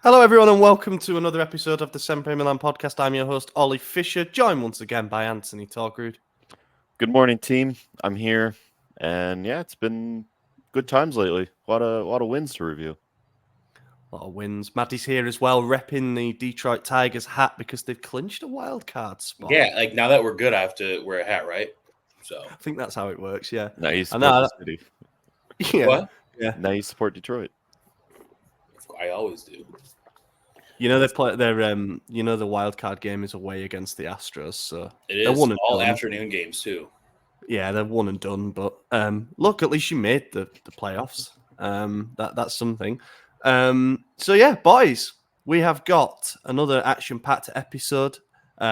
Hello, everyone, and welcome to another episode of the SempreMilan podcast. I'm your host, Ollie Fisher, joined once again by Anthony Torgrud. Good morning, team. I'm here, and yeah, it's been good times lately. A lot of wins to review. A lot of wins. Maddie's here as well, repping the Detroit Tigers hat because they've clinched a wild card spot. Yeah, like now that we're good, I have to wear a hat, right? So I think that's how it works. Yeah. Now you support the city. Yeah. What? Yeah. Now you support Detroit. I always do. You know they play their the wild card game is away against the Astros, so It they're is one and all done. afternoon games too. Yeah, they're one and done. But look, at least you made the playoffs. That's something. So yeah, boys, we have got another action-packed episode.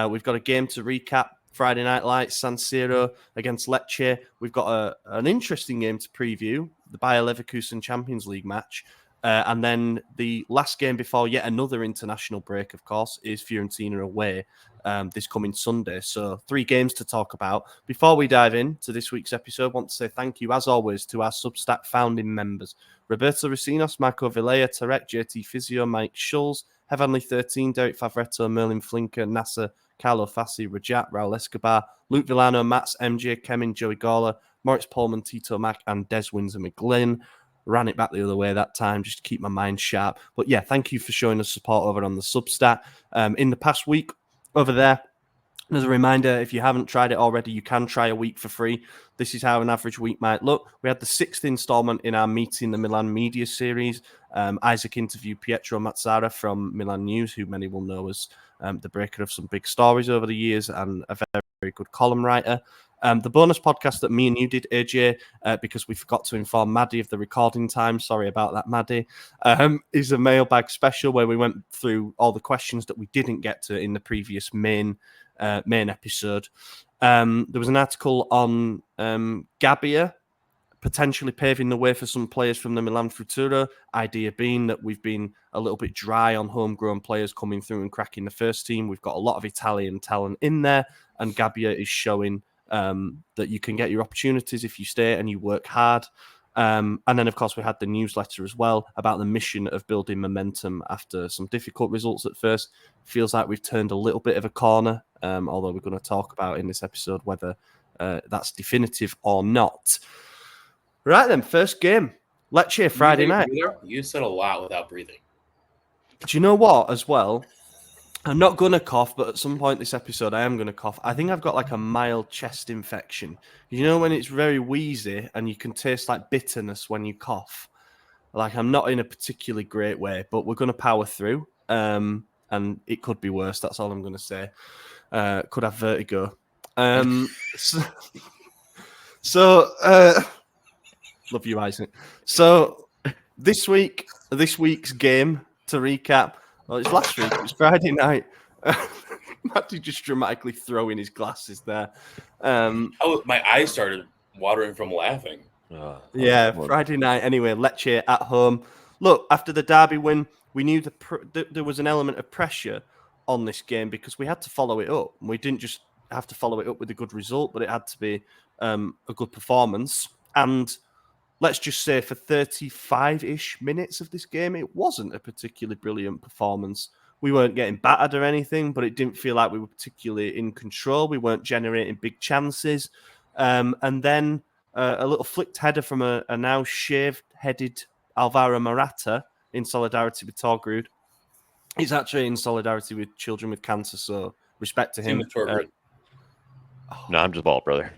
We've got a game to recap. Friday Night Lights, San Siro against Lecce. We've got an interesting game to preview, the Bayer Leverkusen Champions League match. And then the last game before yet another international break, of course, is Fiorentina away this coming Sunday. So 3 games to talk about. Before we dive into this week's episode, I want to say thank you, as always, to our Substack founding members. Roberto Racinos, Marco Vilea, Tarek, JT Physio, Mike Schulz, Heavenly 13, Derek Favretto, Merlin Flinker, Nasser, Carlo Fassi, Rajat, Raul Escobar, Luke Villano, Mats, MJ, Kemin, Joey Gawler, Moritz Pullman, Tito Mack, and Des Windsor McGlynn. Ran it back the other way that time just to keep my mind sharp. But yeah, thank you for showing us support over on the Substat. In the past week over there, as a reminder, if you haven't tried it already, you can try a week for free. This is how an average week might look. We had the 6th installment in our Meeting the Milan media series. Isaac interviewed Pietro Mazzara from Milan News, who many will know as the breaker of some big stories over the years and a very, very good column writer. The bonus podcast that me and you did, AJ, because we forgot to inform Maddie of the recording time. Sorry about that, Maddie. Is a mailbag special where we went through all the questions that we didn't get to in the previous main episode. There was an article on Gabbia potentially paving the way for some players from the Milan Futura. Idea being that we've been a little bit dry on homegrown players coming through and cracking the first team. We've got a lot of Italian talent in there, and Gabbia is showing that you can get your opportunities if you stay and you work hard. And then, of course, we had the newsletter as well about the mission of building momentum after some difficult results at first. Feels like we've turned a little bit of a corner, although we're going to talk about in this episode whether that's definitive or not. Right then, first game. Lecce, Friday night. You said a lot without breathing. Do you know what, as well? I'm not going to cough, but at some point this episode, I am going to cough. I think I've got like a mild chest infection. You know when it's very wheezy and you can taste like bitterness when you cough? Like I'm not in a particularly great way, but we're going to power through. And it could be worse. That's all I'm going to say. Could have vertigo. So love you, Isaac. So this week's game to recap. Well, it's last week. It was Friday night. Matty just dramatically throwing his glasses there. My eyes started watering from laughing. Yeah, Friday night. Anyway, Lecce at home. Look, after the derby win, we knew there was an element of pressure on this game because we had to follow it up. We didn't just have to follow it up with a good result, but it had to be a good performance. And let's just say for 35-ish minutes of this game, it wasn't a particularly brilliant performance. We weren't getting battered or anything, but it didn't feel like we were particularly in control. We weren't generating big chances. And then a little flicked header from a now shaved-headed Alvaro Morata in solidarity with Torgrud. He's actually in solidarity with children with cancer, so respect to him. No, I'm just bald, brother.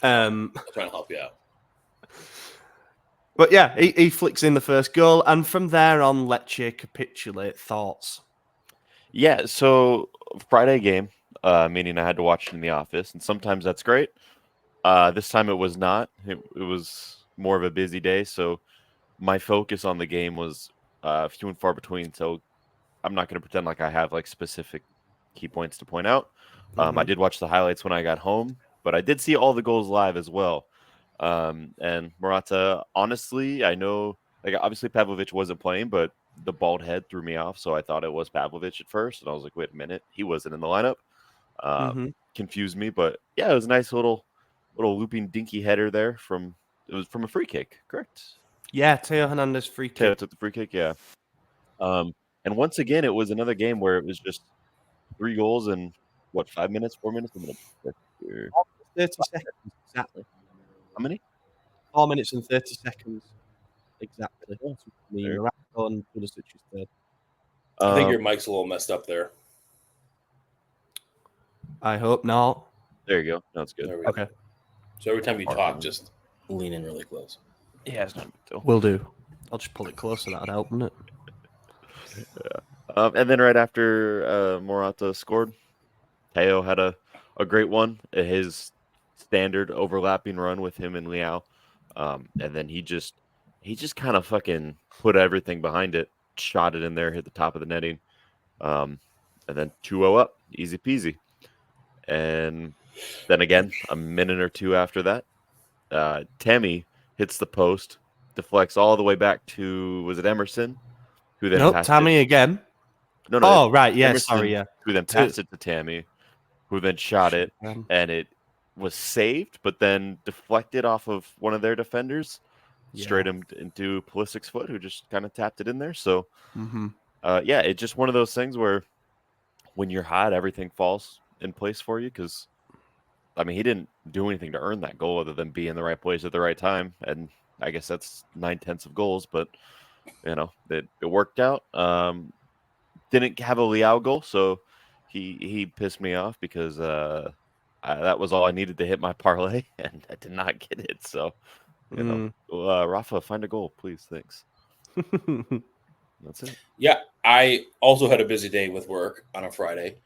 I'm trying to help you out. But yeah, he flicks in the first goal, and from there on, Lecce capitulate. Thoughts? Yeah, so Friday game, meaning I had to watch it in the office, and sometimes that's great. This time it was not. It was more of a busy day, so my focus on the game was few and far between. So I'm not going to pretend like I have like specific key points to point out. I did watch the highlights when I got home, but I did see all the goals live as well. And Morata, honestly, I know, like, obviously Pavlovic wasn't playing, but the bald head threw me off, so I thought it was Pavlovic at first, and I was like, wait a minute, he wasn't in the lineup. Confused me, but yeah, it was a nice little looping dinky header there from a free kick, correct? Yeah, Teo Hernandez free kick. Teo took the free kick, yeah. And once again, it was another game where it was just 3 goals in, 5 minutes, 4 minutes? I'm gonna check here. 30 seconds exactly. How many? 4 minutes and 30 seconds exactly. Oh, Me, there. Morocco and Pulisic is third. I think your mic's a little messed up there. I hope not. There you go. No, it's good. There we go. Okay, So every time you Far talk, from it. just lean in really close. Yeah, it's not a big deal. will do. I'll just pull it closer. That'd help, wouldn't it? And then right after Morata scored, Teo had a great one. His standard overlapping run with him and Liao, and then he just kind of fucking put everything behind it, shot it in there, hit the top of the netting, and then 2-0 up, easy peasy. And then again, a minute or two after that, Tammy hits the post, deflects all the way back to, was it Emerson? Who then Nope, passed Tammy it? again. No, Oh, right. Yeah, Emerson, sorry. Yeah. who then passed it to Tammy, who then shot it, and it was saved, but then deflected off of one of their defenders, straight into Pulisic's foot, who just kind of tapped it in there. So, yeah, it's just one of those things where when you're hot, everything falls in place for you. Because, I mean, he didn't do anything to earn that goal other than be in the right place at the right time. And I guess that's 9/10 of goals, but, you know, it worked out. Didn't have a Liao goal, so he pissed me off because that was all I needed to hit my parlay, and I did not get it. So, you know, Rafa, find a goal, please. Thanks. That's it. Yeah, I also had a busy day with work on a Friday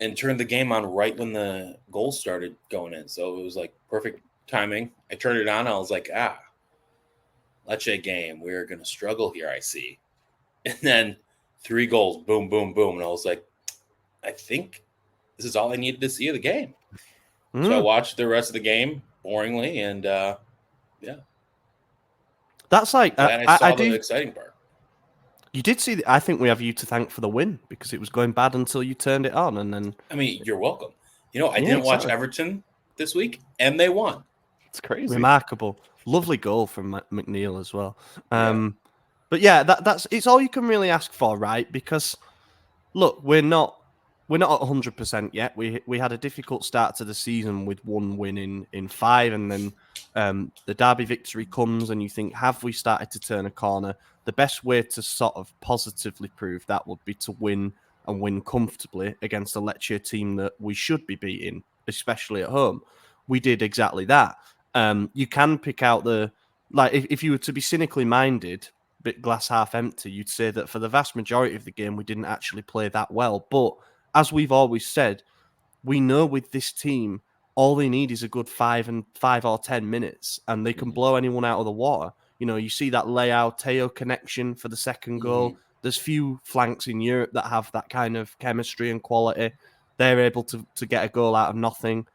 and turned the game on right when the goals started going in. So it was like perfect timing. I turned it on. I was like, Lecce game. We're going to struggle here, I see. And then 3 goals, boom, boom, boom. And I was like, I think this is all I needed to see of the game. So I watched the rest of the game boringly, and yeah. That's like, I saw the do. exciting part. You did see. I think we have you to thank for the win because it was going bad until you turned it on, and then. I mean, you're welcome. You know, I didn't watch Everton this week, and they won. It's crazy. Remarkable. Lovely goal from McNeil as well. But yeah, that's it's all you can really ask for, right? Because look, we're not at 100% yet. We had a difficult start to the season with 1 win in 5, and then the Derby victory comes, and you think, have we started to turn a corner? The best way to sort of positively prove that would be to win and win comfortably against a Lecce team that we should be beating, especially at home. We did exactly that. You can pick out if you were to be cynically minded, bit glass half empty, you'd say that for the vast majority of the game, we didn't actually play that well. But as we've always said, we know with this team, all they need is a good 5 or 10 minutes, and they can blow anyone out of the water. You know, you see that Leao-Teo connection for the second goal. There's few flanks in Europe that have that kind of chemistry and quality. They're able to get a goal out of nothing.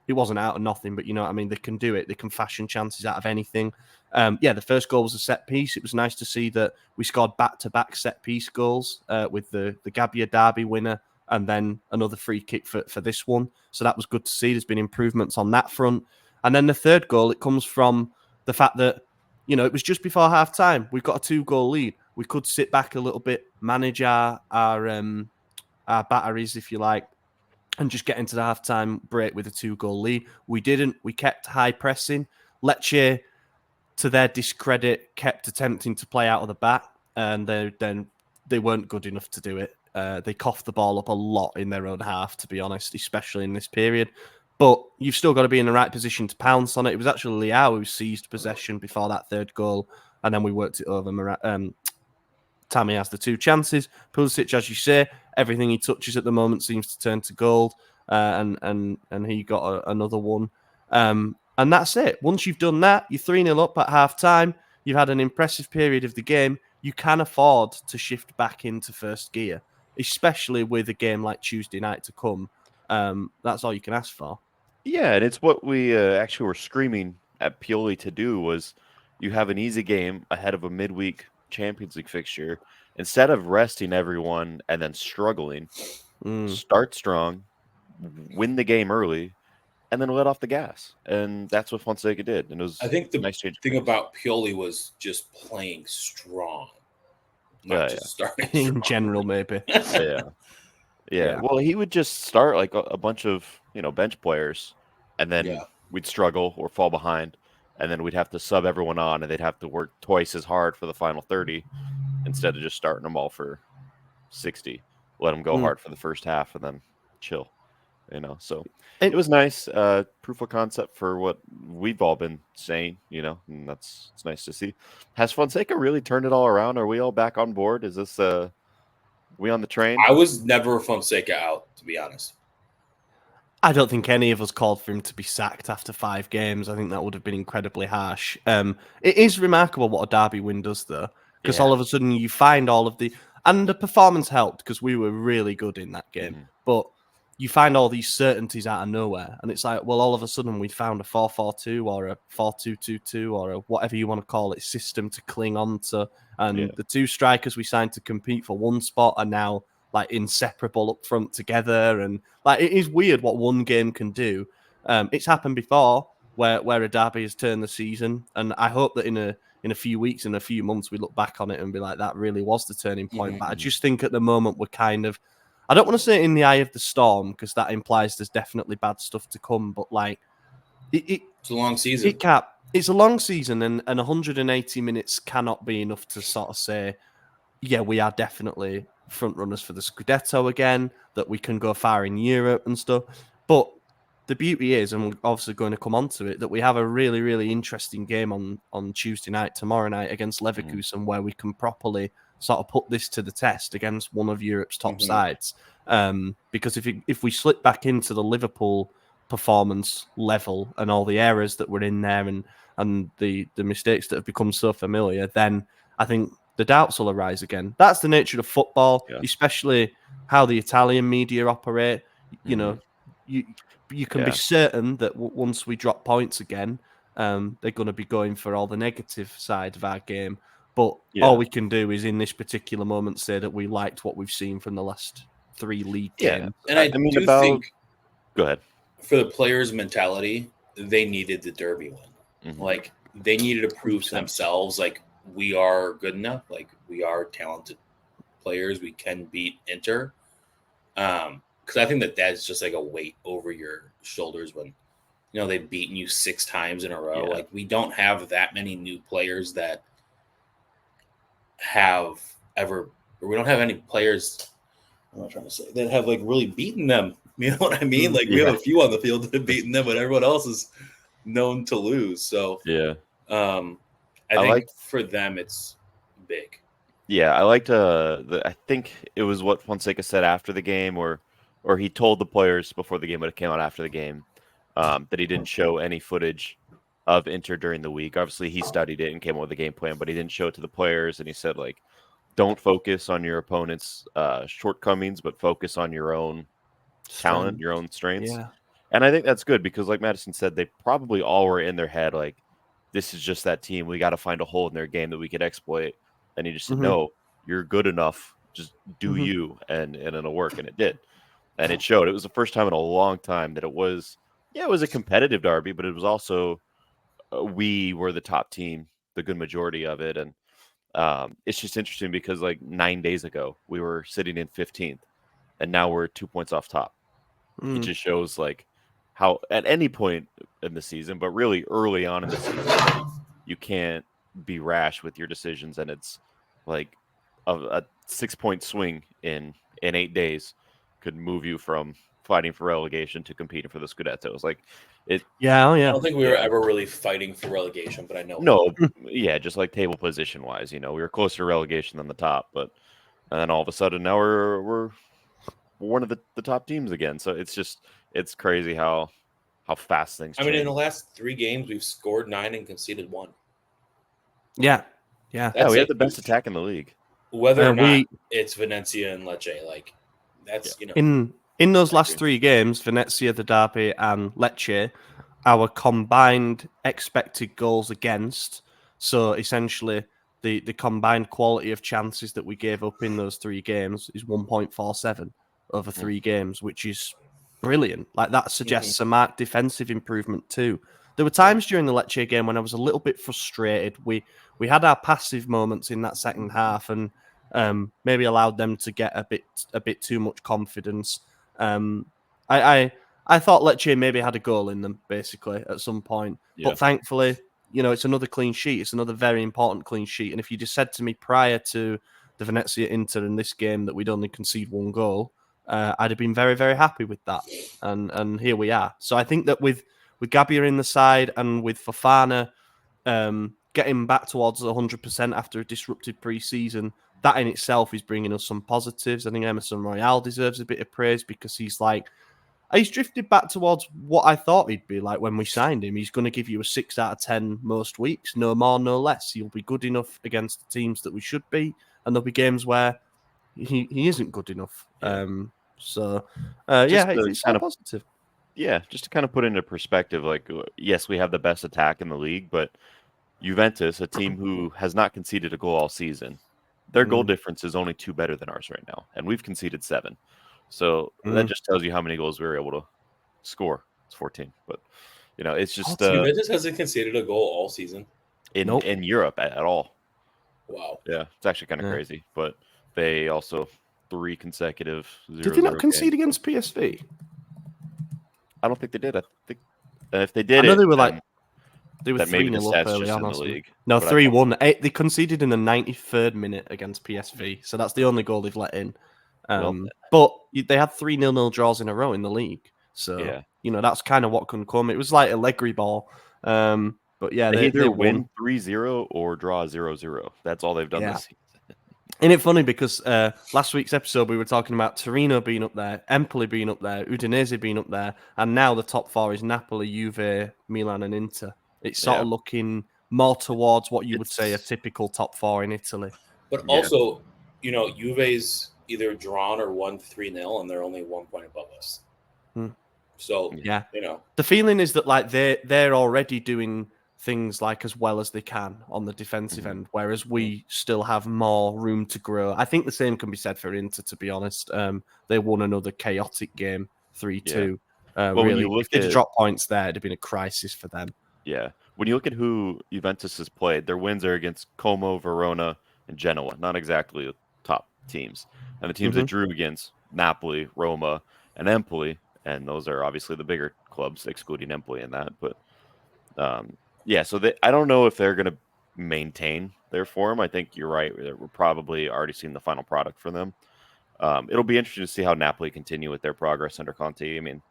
It wasn't out of nothing, but you know what I mean? They can do it. They can fashion chances out of anything. The first goal was a set piece. It was nice to see that we scored back-to-back set piece goals with the Gabbia Derby winner and then another free kick for this one. So that was good to see. There's been improvements on that front. And then the third goal, it comes from the fact that, you know, it was just before half-time. We've got a 2-goal lead. We could sit back a little bit, manage our batteries, if you like, and just get into the half-time break with a 2-goal lead. We didn't. We kept high pressing. Lecce, to their discredit, kept attempting to play out of the back, and they weren't good enough to do it. They coughed the ball up a lot in their own half, to be honest, especially in this period. But you've still got to be in the right position to pounce on it. It was actually Liao who seized possession before that third goal, and then we worked it over. Tammy has the 2 chances. Pulisic, as you say, everything he touches at the moment seems to turn to gold, and he got another one. And that's it. Once you've done that, you're 3-0 up at half-time. You've had an impressive period of the game. You can afford to shift back into first gear, especially with a game like Tuesday night to come. That's all you can ask for. Yeah, and it's what we actually were screaming at Pioli to do was you have an easy game ahead of a midweek Champions League fixture. Instead of resting everyone and then struggling, start strong, win the game early, and then let off the gas. And that's what Fonseca did. And it was I think the nice change thing about Pioli was just playing strong. not Yeah, just starting In strong. general, maybe. yeah. Yeah. Well, he would just start like a bunch of bench players, and then Yeah. we'd struggle or fall behind, and then we'd have to sub everyone on, and they'd have to work twice as hard for the final 30 instead of just starting them all for 60. Let them go Mm. hard for the first half and then chill. So And- it was nice. Proof of concept for what we've all been saying. And it's nice to see. Has Fonseca really turned it all around? Are we all back on board? Is this we on the train? I was never Fonseca out, to be honest. I don't think any of us called for him to be sacked after 5 games. I think that would have been incredibly harsh. It is remarkable what a derby win does, though, because all of a sudden you find all of the... And the performance helped because we were really good in that game. Mhm. But you find all these certainties out of nowhere. And it's like, well, all of a sudden we found a 4-4-2 or a 4-2-2-2 or a whatever you want to call it system to cling on to. And the 2 strikers we signed to compete for one spot are now like inseparable up front together, and like it is weird what one game can do. It's happened before where a derby has turned the season, and I hope that in a few weeks, in a few months, we look back on it and be like, that really was the turning point. But I just think at the moment we're kind of, I don't want to say in the eye of the storm because that implies there's definitely bad stuff to come, but like It's a long season. It's a long season, and 180 minutes cannot be enough to sort of say, yeah, we are definitely front runners for the Scudetto again, that we can go far in Europe and stuff. But the beauty is, and we're obviously going to come on to it, that we have a really, really interesting game on Tuesday night, tomorrow night against Leverkusen, where we can properly sort of put this to the test against one of Europe's top sides. Because if we slip back into the Liverpool performance level and all the errors that were in there and the mistakes that have become so familiar, then I think the doubts will arise again. That's the nature of football, especially how the Italian media operate. You know, you can be certain that once we drop points again, they're going to be going for all the negative side of our game. But all we can do is in this particular moment say that we liked what we've seen from the last 3 league games. And I mean, do think go ahead. For the players' mentality, they needed the derby win. Like they needed to prove to themselves, like, we are good enough, like we are talented players, we can beat Inter. Because I think that's just like a weight over your shoulders when they've beaten you 6 times in a row. Like we don't have that many new players that have ever, or we don't have any players, I'm not trying to say, that have like really beaten them. You know what I mean? Like we have a few on the field that have beaten them, but everyone else is known to lose. So I think for them it's big. Yeah, I liked I think it was what Fonseca said after the game, or he told the players before the game, but it came out after the game, that he didn't show any footage of Inter during the week. Obviously, he studied it and came up with a game plan, but he didn't show it to the players. And he said, like, don't focus on your opponent's shortcomings, but focus on your own talent, your own strengths. Yeah. And I think that's good because, like Madison said, they probably all were in their head, like, this is just that team. We got to find a hole in their game that we could exploit. And he just said, no, you're good enough. Just do you, and it'll work. And it did. And it showed. It was the first time in a long time that it was a competitive derby, but it was also we were the top team, the good majority of it. And it's just interesting because like 9 days ago, we were sitting in 15th, and now we're 2 points off top. It just shows like how at any point in the season, but really early on in the season, you can't be rash with your decisions. And it's like a 6-point swing in 8 days could move you from fighting for relegation to competing for the Scudetto. It was like it. Yeah, I don't think we were ever really fighting for relegation, but I know. No, just like table position wise, we were closer to relegation than the top, and then all of a sudden now we're one of the top teams again. So it's crazy how fast things change. I mean, in the last 3 games, we've scored 9 and conceded 1. Yeah. We have the best attack in the league. Whether or not it's Venezia and Lecce, like that's in those last 3 games, Venezia, the derby, and Lecce, our combined expected goals against, so essentially the combined quality of chances that we gave up in those 3 games is 1.47 over 3 games, which is brilliant. Like that suggests a marked defensive improvement too. There were times during the Lecce game when I was a little bit frustrated. We had our passive moments in that second half, and maybe allowed them to get a bit too much confidence. I thought Lecce maybe had a goal in them basically at some point, but thankfully, it's another clean sheet. It's another very important clean sheet. And if you just said to me prior to the Venezia Inter in this game that we'd only concede 1 goal, I'd have been very, very happy with that. And here we are. So I think that with Gabbia in the side and with Fofana getting back towards 100% after a disrupted pre-season, that in itself is bringing us some positives. I think Emerson Royale deserves a bit of praise because he's drifted back towards what I thought he'd be like when we signed him. He's going to give you a 6 out of 10 most weeks, no more, no less. He'll be good enough against the teams that we should be, and there'll be games where he isn't good enough. Yeah. It's all positive. Yeah, just to kind of put into perspective, yes, we have the best attack in the league, but Juventus, a team who has not conceded a goal all season, their goal difference is only 2 better than ours right now, and we've conceded 7. So that just tells you how many goals we were able to score. It's 14, but it's just Juventus hasn't conceded a goal all season in Europe at all. Wow. Yeah, it's actually kind of crazy, but they also 3 consecutive 0-0 Did they not concede games. against PSV? I don't think they did. I think if they did, I know they were they were that maybe the 3-0 stats up early just on. in the league. No, 3-1. They conceded in the 93rd minute against PSV, so that's the only goal they've let in. But they had 3 0-0 draws in a row in the league, so that's kind of what can come. It was like Allegri ball, but yeah, they either won. win 3-0 or draw 0-0. That's all they've done this season. Isn't it funny because last week's episode we were talking about Torino being up there, Empoli being up there, Udinese being up there, and now the top 4 is Napoli, Juve, Milan, and Inter. It's sort of looking more towards what you would say a typical top 4 in Italy. But also, Juve's either drawn or won 3-0, and they're only 1 point above us. So the feeling is that they're already doing things as well as they can on the defensive end, whereas we still have more room to grow. I think the same can be said for Inter, to be honest. They won another chaotic game, 3-2. Really, if they'd drop points there, it'd have been a crisis for them. Yeah. When you look at who Juventus has played, their wins are against Como, Verona, and Genoa. Not exactly top teams. And the teams that drew against Napoli, Roma, and Empoli, and those are obviously the bigger clubs, excluding Empoli in that. But so I don't know if they're going to maintain their form. I think you're right. We're probably already seeing the final product for them. It'll be interesting to see how Napoli continue with their progress under Conte. I mean,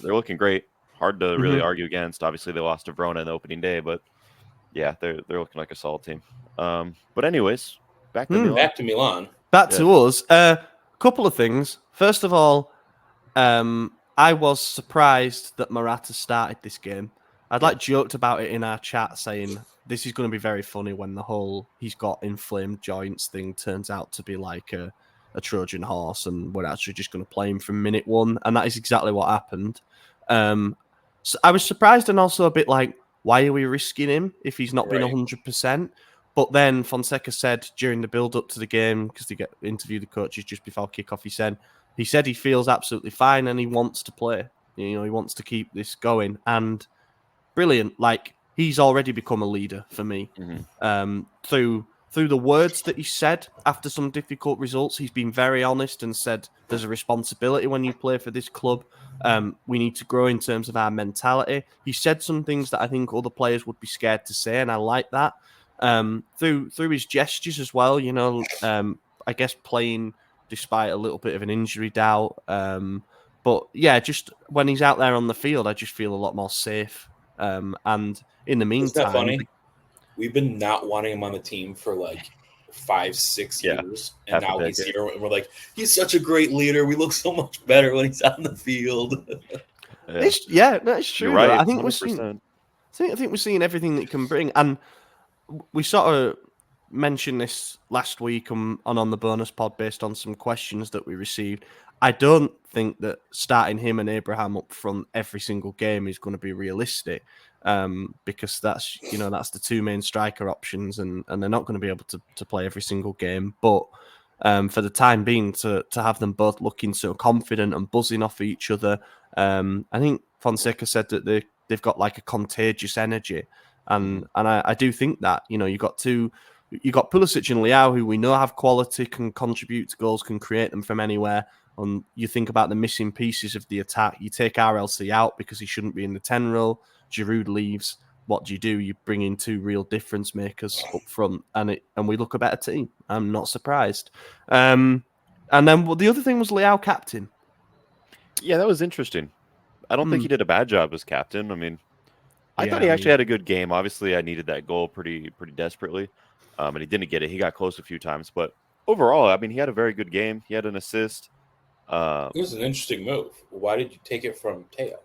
they're looking great. Hard to really argue against. Obviously, they lost to Verona in the opening day, but yeah, they're looking like a solid team. But anyways, back to Milan. Back to us. Couple of things. First of all, I was surprised that Morata started this game. I'd joked about it in our chat, saying this is going to be very funny when the whole he's got inflamed joints thing turns out to be like a Trojan horse, and we're actually just going to play him from minute 1, and that is exactly what happened. So I was surprised and also a bit why are we risking him if he's not been 100%? But then Fonseca said during the build-up to the game, because they interviewed the coaches just before kickoff, he said he feels absolutely fine and he wants to play. He wants to keep this going. And brilliant. He's already become a leader for me. Through the words that he said after some difficult results, he's been very honest and said there's a responsibility when you play for this club. We need to grow in terms of our mentality. He said some things that I think other players would be scared to say, and I like that. Through his gestures as well, I guess playing despite a little bit of an injury doubt. But yeah, just when he's out there on the field, I just feel a lot more safe. And in the meantime, isn't that funny? We've been not wanting him on the team for 5-6 years, and now he's here, and we're like, he's such a great leader. We look so much better when he's on the field. It's true. You're right. I think 100%. I think we're seeing everything that he can bring, and we sort of mentioned this last week on the bonus pod based on some questions that we received. I don't think that starting him and Abraham up front every single game is going to be realistic, because that's the 2 main striker options, and they're not going to be able to play every single game. But for the time being, to have them both looking so confident and buzzing off each other, I think Fonseca said that they've got a contagious energy, and I do think that you've got two you got Pulisic and Leao, who we know have quality, can contribute to goals, can create them from anywhere. And you think about the missing pieces of the attack. You take RLC out because he shouldn't be in the 10 role. Giroud leaves. What do? You bring in 2 real difference makers up front, and we look a better team. I'm not surprised. And then the other thing was Leao captain. Yeah, that was interesting. I don't think he did a bad job as captain. I mean, I thought he actually had a good game. Obviously, I needed that goal pretty desperately, and he didn't get it. He got close a few times, but overall, I mean, he had a very good game. He had an assist. It was an interesting move. Why did you take it from Teo?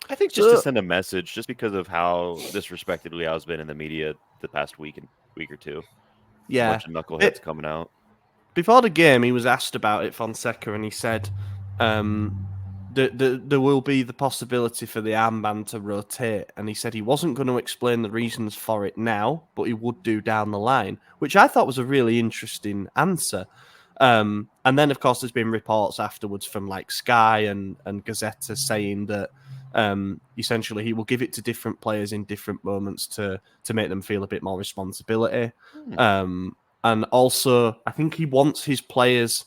I think just to send a message, just because of how disrespected Leao's been in the media the past week or two. Yeah, a bunch of knuckleheads coming out. Before the game, he was asked about it, Fonseca, and he said there will be the possibility for the armband to rotate, and he said he wasn't going to explain the reasons for it now, but he would do down the line, which I thought was a really interesting answer. And then, of course, there's been reports afterwards from like Sky and Gazzetta saying that essentially he will give it to different players in different moments to make them feel a bit more responsibility. And also, I think he wants his players.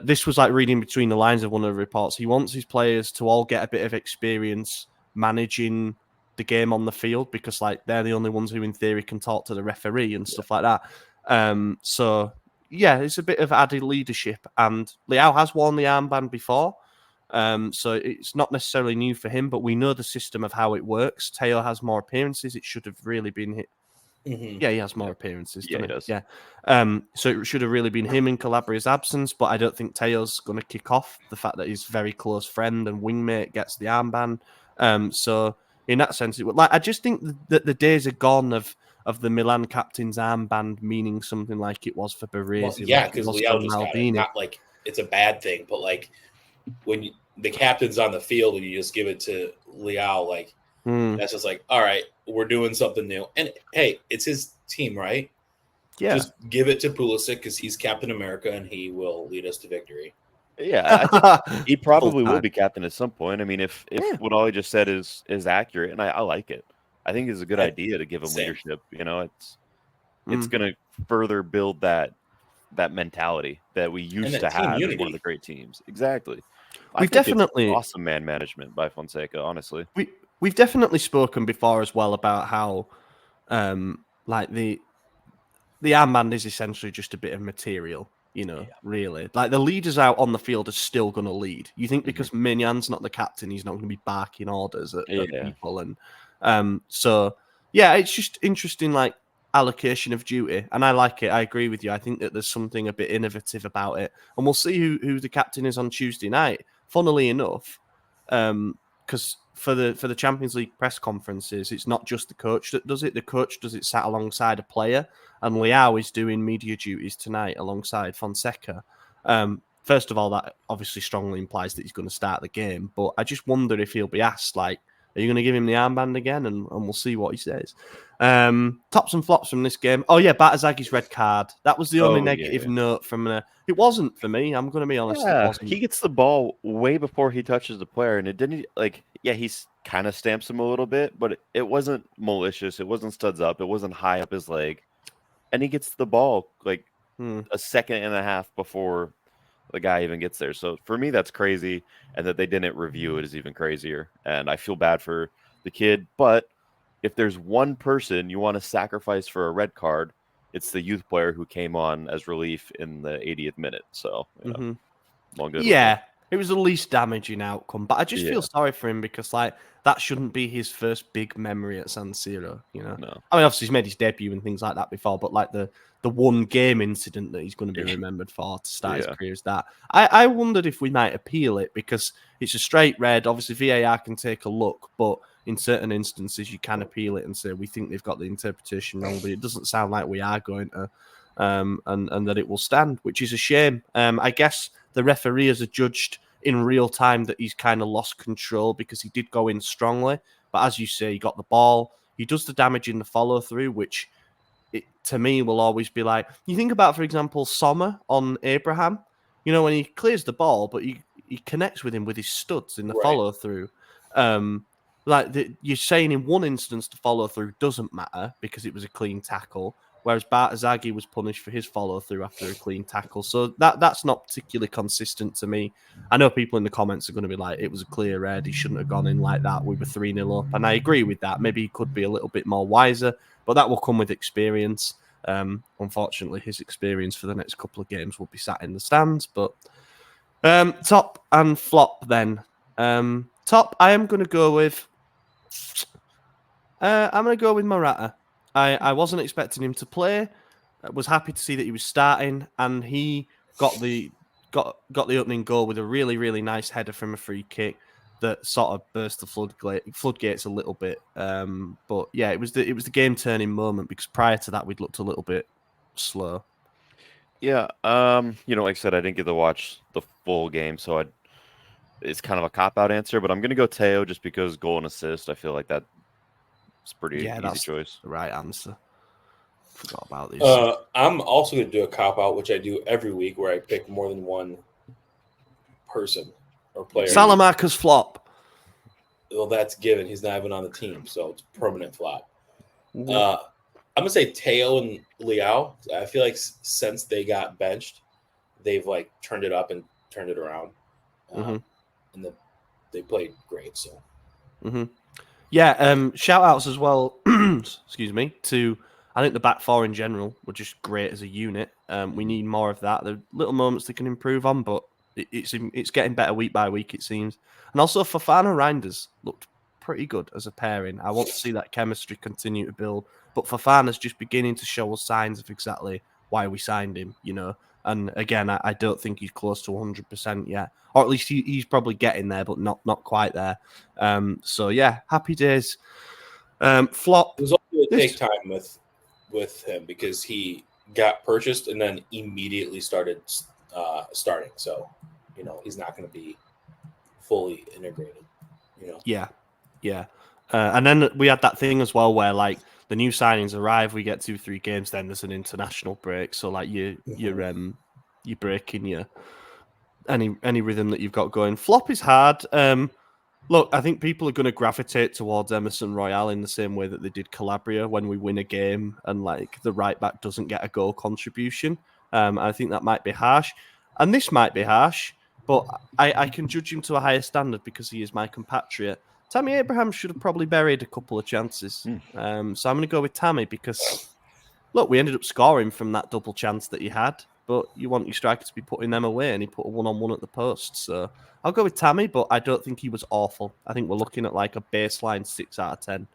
This was like reading between the lines of one of the reports. He wants his players to all get a bit of experience managing the game on the field because, like, they're the only ones who, in theory, can talk to the referee and stuff like that. So, yeah, it's a bit of added leadership. And Leao has worn the armband before, so it's not necessarily new for him. But we know the system of how it works. Teo has more appearances. It should have really been hit. Mm-hmm. Yeah, he has more appearances. Yeah, he does. Yeah. So it should have really been him in Calabria's absence, but I don't think Teo's going to kick off the fact that his very close friend and wingmate gets the armband. So in that sense, I just think that the days are gone of the Milan captain's armband meaning something like it was for Baresi. Well, yeah, because Leao just got it. Not like it's a bad thing, but like when the captain's on the field and you just give it to Leao, like that's just like, all right, we're doing something new. And hey, it's his team, right? Yeah. Just give it to Pulisic because he's Captain America and he will lead us to victory. Yeah, I think he probably will be captain at some point. I mean, if what Ollie just said is accurate, and I like it. I think it's a good idea to give him leadership. You know, it's going to further build that mentality that we used to have in one of the great temes. Exactly. We've definitely awesome man management by Fonseca. Honestly, we've definitely spoken before as well about how, like the armband is essentially just a bit of material. You know, really, like the leaders out on the field are still going to lead. You think because Maignan not the captain, he's not going to be barking orders at people, and so yeah, it's just interesting, like allocation of duty, and I like it. I agree with you. I think that there's something a bit innovative about it, and we'll see who the captain is on Tuesday night. Funnily enough, because for the Champions League press conferences, it's not just the coach that does it. The coach does it sat alongside a player, and Leao is doing media duties tonight alongside Fonseca. First of all, that obviously strongly implies that he's going to start the game, but I just wonder if he'll be asked, like, are you going to give him the armband again? And we'll see what he says. Tops and flops from this game. Oh, yeah, Batazagi's red card. That was the only negative note from it wasn't for me. I'm going to be honest. It wasn't. He gets the ball way before he touches the player, and it didn't, like, he's kind of stamps him a little bit, but it wasn't malicious. It wasn't studs up. It wasn't high up his leg. And he gets the ball, like, a second and a half before the guy even gets there. So for me, that's crazy. And that they didn't review it is even crazier. And I feel bad for the kid. But if there's one person you want to sacrifice for a red card, it's the youth player who came on as relief in the 80th minute. So, it was the least damaging outcome. But I just feel sorry for him because, like, that shouldn't be his first big memory at San Siro, you know? No. I mean, obviously, he's made his debut and things like that before, but, like, the one game incident that he's going to be remembered for to start his career is that. I wondered if we might appeal it because it's a straight red. Obviously, VAR can take a look, but in certain instances, you can appeal it and say, we think they've got the interpretation wrong, but it doesn't sound like we are going to, and that it will stand, which is a shame. I guess the referee has adjudged in real time that he's kind of lost control because he did go in strongly. But as you say, he got the ball. He does the damage in the follow through, which to me will always be like, you think about, for example, Sommer on Abraham, you know, when he clears the ball, but he connects with him with his studs in the follow through. You're saying in one instance, the follow through doesn't matter because it was a clean tackle. whereas Bartazaghi was punished for his follow-through after a clean tackle. So that's not particularly consistent to me. I know people in the comments are going to be like, it was a clear red, he shouldn't have gone in like that, we were 3-0 up, and I agree with that. Maybe he could be a little bit more wiser, but that will come with experience. Unfortunately, his experience for the next couple of games will be sat in the stands, but top and flop then. Top, I am going to go with... I'm going to go with Morata. I wasn't expecting him to play. I was happy to see that he was starting, and he got the opening goal with a really, really nice header from a free kick that sort of burst the floodgates a little bit. But yeah, it was the game turning moment, because prior to that we'd looked a little bit slow. Yeah, like I said, I didn't get to watch the full game, so it's kind of a cop-out answer, but I'm going to go Teo just because goal and assist. I feel like that's pretty easy choice. The right answer. Forgot about this. I'm also going to do a cop-out, which I do every week, where I pick more than one person or player. Salamanca's flop. Well, that's given. He's not even on the team, so it's permanent flop. Mm-hmm. I'm going to say Teo and Leao. I feel like since they got benched, they've like turned it up and turned it around. And they played great. So, yeah. Shout outs as well. Excuse me. To I think the back four in general were just great as a unit. We need more of that. There are little moments they can improve on, but it's getting better week by week, it seems. And also, Fofana Reinders looked pretty good as a pairing. I want to see that chemistry continue to build. But Fofana's just beginning to show us signs of exactly why we signed him, And again, I don't think he's close to 100% yet. Or at least he's probably getting there, but not quite there. So, yeah, happy days. Flop. It was also going to take time with him because he got purchased and then immediately started starting. So, he's not going to be fully integrated. Yeah. And then we had that thing as well where like the new signings arrive, we get 2-3 games, then there's an international break. So like you're breaking your any rhythm that you've got going. Flop is hard. Look, I think people are going to gravitate towards Emerson Royale in the same way that they did Calabria when we win a game and like the right back doesn't get a goal contribution. I think that might be harsh, and this might be harsh, but I can judge him to a higher standard because he is my compatriot. Tammy Abraham should have probably buried a couple of chances. So I'm going to go with Tammy because, look, we ended up scoring from that double chance that he had, but you want your striker to be putting them away, and he put a one-on-one at the post. So I'll go with Tammy, but I don't think he was awful. I think we're looking at like a baseline 6 out of 10.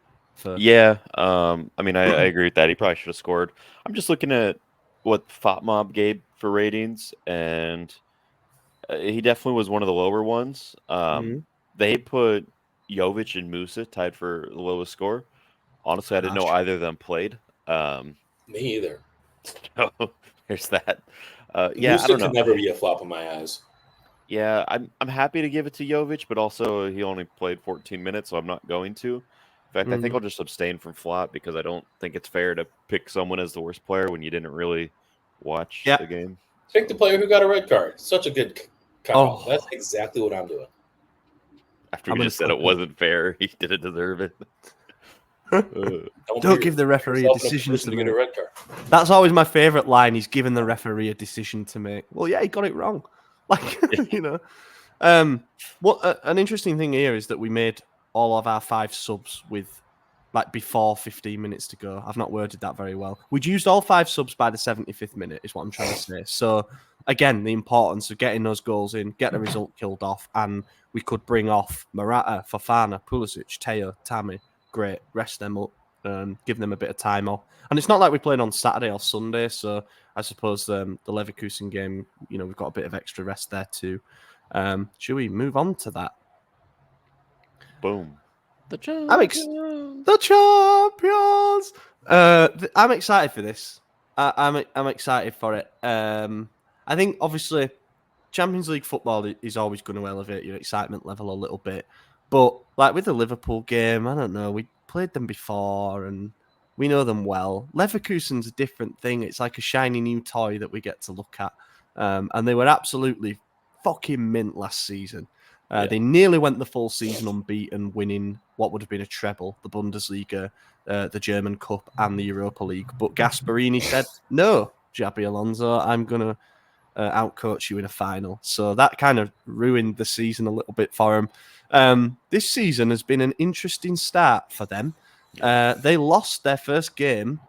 Yeah, I agree with that. He probably should have scored. I'm just looking at what FotMob gave for ratings, and he definitely was one of the lower ones. They put Jovic and Musa tied for the lowest score. Honestly, I didn't know either of them played. Me either. So there's that. Musa I don't know. could never be a flop in my eyes. Yeah, I'm happy to give it to Jovic, but also he only played 14 minutes, so I'm not going to. In fact, I think I'll just abstain from flop because I don't think it's fair to pick someone as the worst player when you didn't really watch the game. Pick the player who got a red card. Such a good call. Oh. That's exactly what I'm doing. After we just said it wasn't fair, he didn't deserve it. Don't give the referee a decision to make. That's always my favourite line. He's given the referee a decision to make. Well, yeah, he got it wrong. Like, What an interesting thing here is that we made all of our 5 subs with like before 15 minutes to go. I've not worded that very well. We'd used all 5 subs by the 75th minute, is what I'm trying to say. So again, the importance of getting those goals in, get the result killed off, and we could bring off Morata, Fofana, Pulisic, Teo, Tammy. Great, rest them up, give them a bit of time off. And it's not like we're playing on Saturday or Sunday, so I suppose the Leverkusen game, we've got a bit of extra rest there too. Should we move on to that? Boom. The champions! I'm excited for this. I'm excited for it. I think, obviously, Champions League football is always going to elevate your excitement level a little bit. But like with the Liverpool game, I don't know, we played them before and we know them well. Leverkusen's a different thing. It's like a shiny new toy that we get to look at. And they were absolutely fucking mint last season. They nearly went the full season unbeaten, winning what would have been a treble, the Bundesliga, the German Cup, and the Europa League. But Gasperini said, no, Xabi Alonso, I'm going to outcoach you in a final. So that kind of ruined the season a little bit for him. This season has been an interesting start for them. They lost their first game.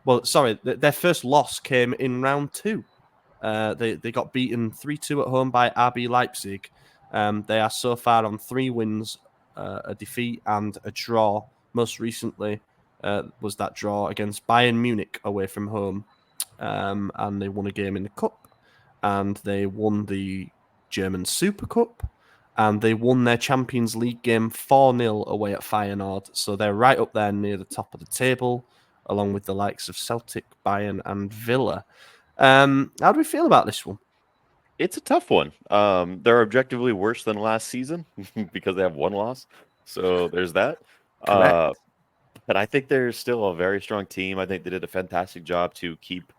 Well, sorry, their first loss came in round 2. They got beaten 3-2 at home by RB Leipzig. They are so far on 3 wins, a defeat, and a draw. Most recently was that draw against Bayern Munich away from home. And they won a game in the Cup. And they won the German Super Cup. And they won their Champions League game 4-0 away at Feyenoord. So they're right up there near the top of the table, along with the likes of Celtic, Bayern, and Villa. How do we feel about this one? It's a tough one. They're objectively worse than last season because they have 1 loss. So there's that. Correct. But I think they're still a very strong team. I think they did a fantastic job to keep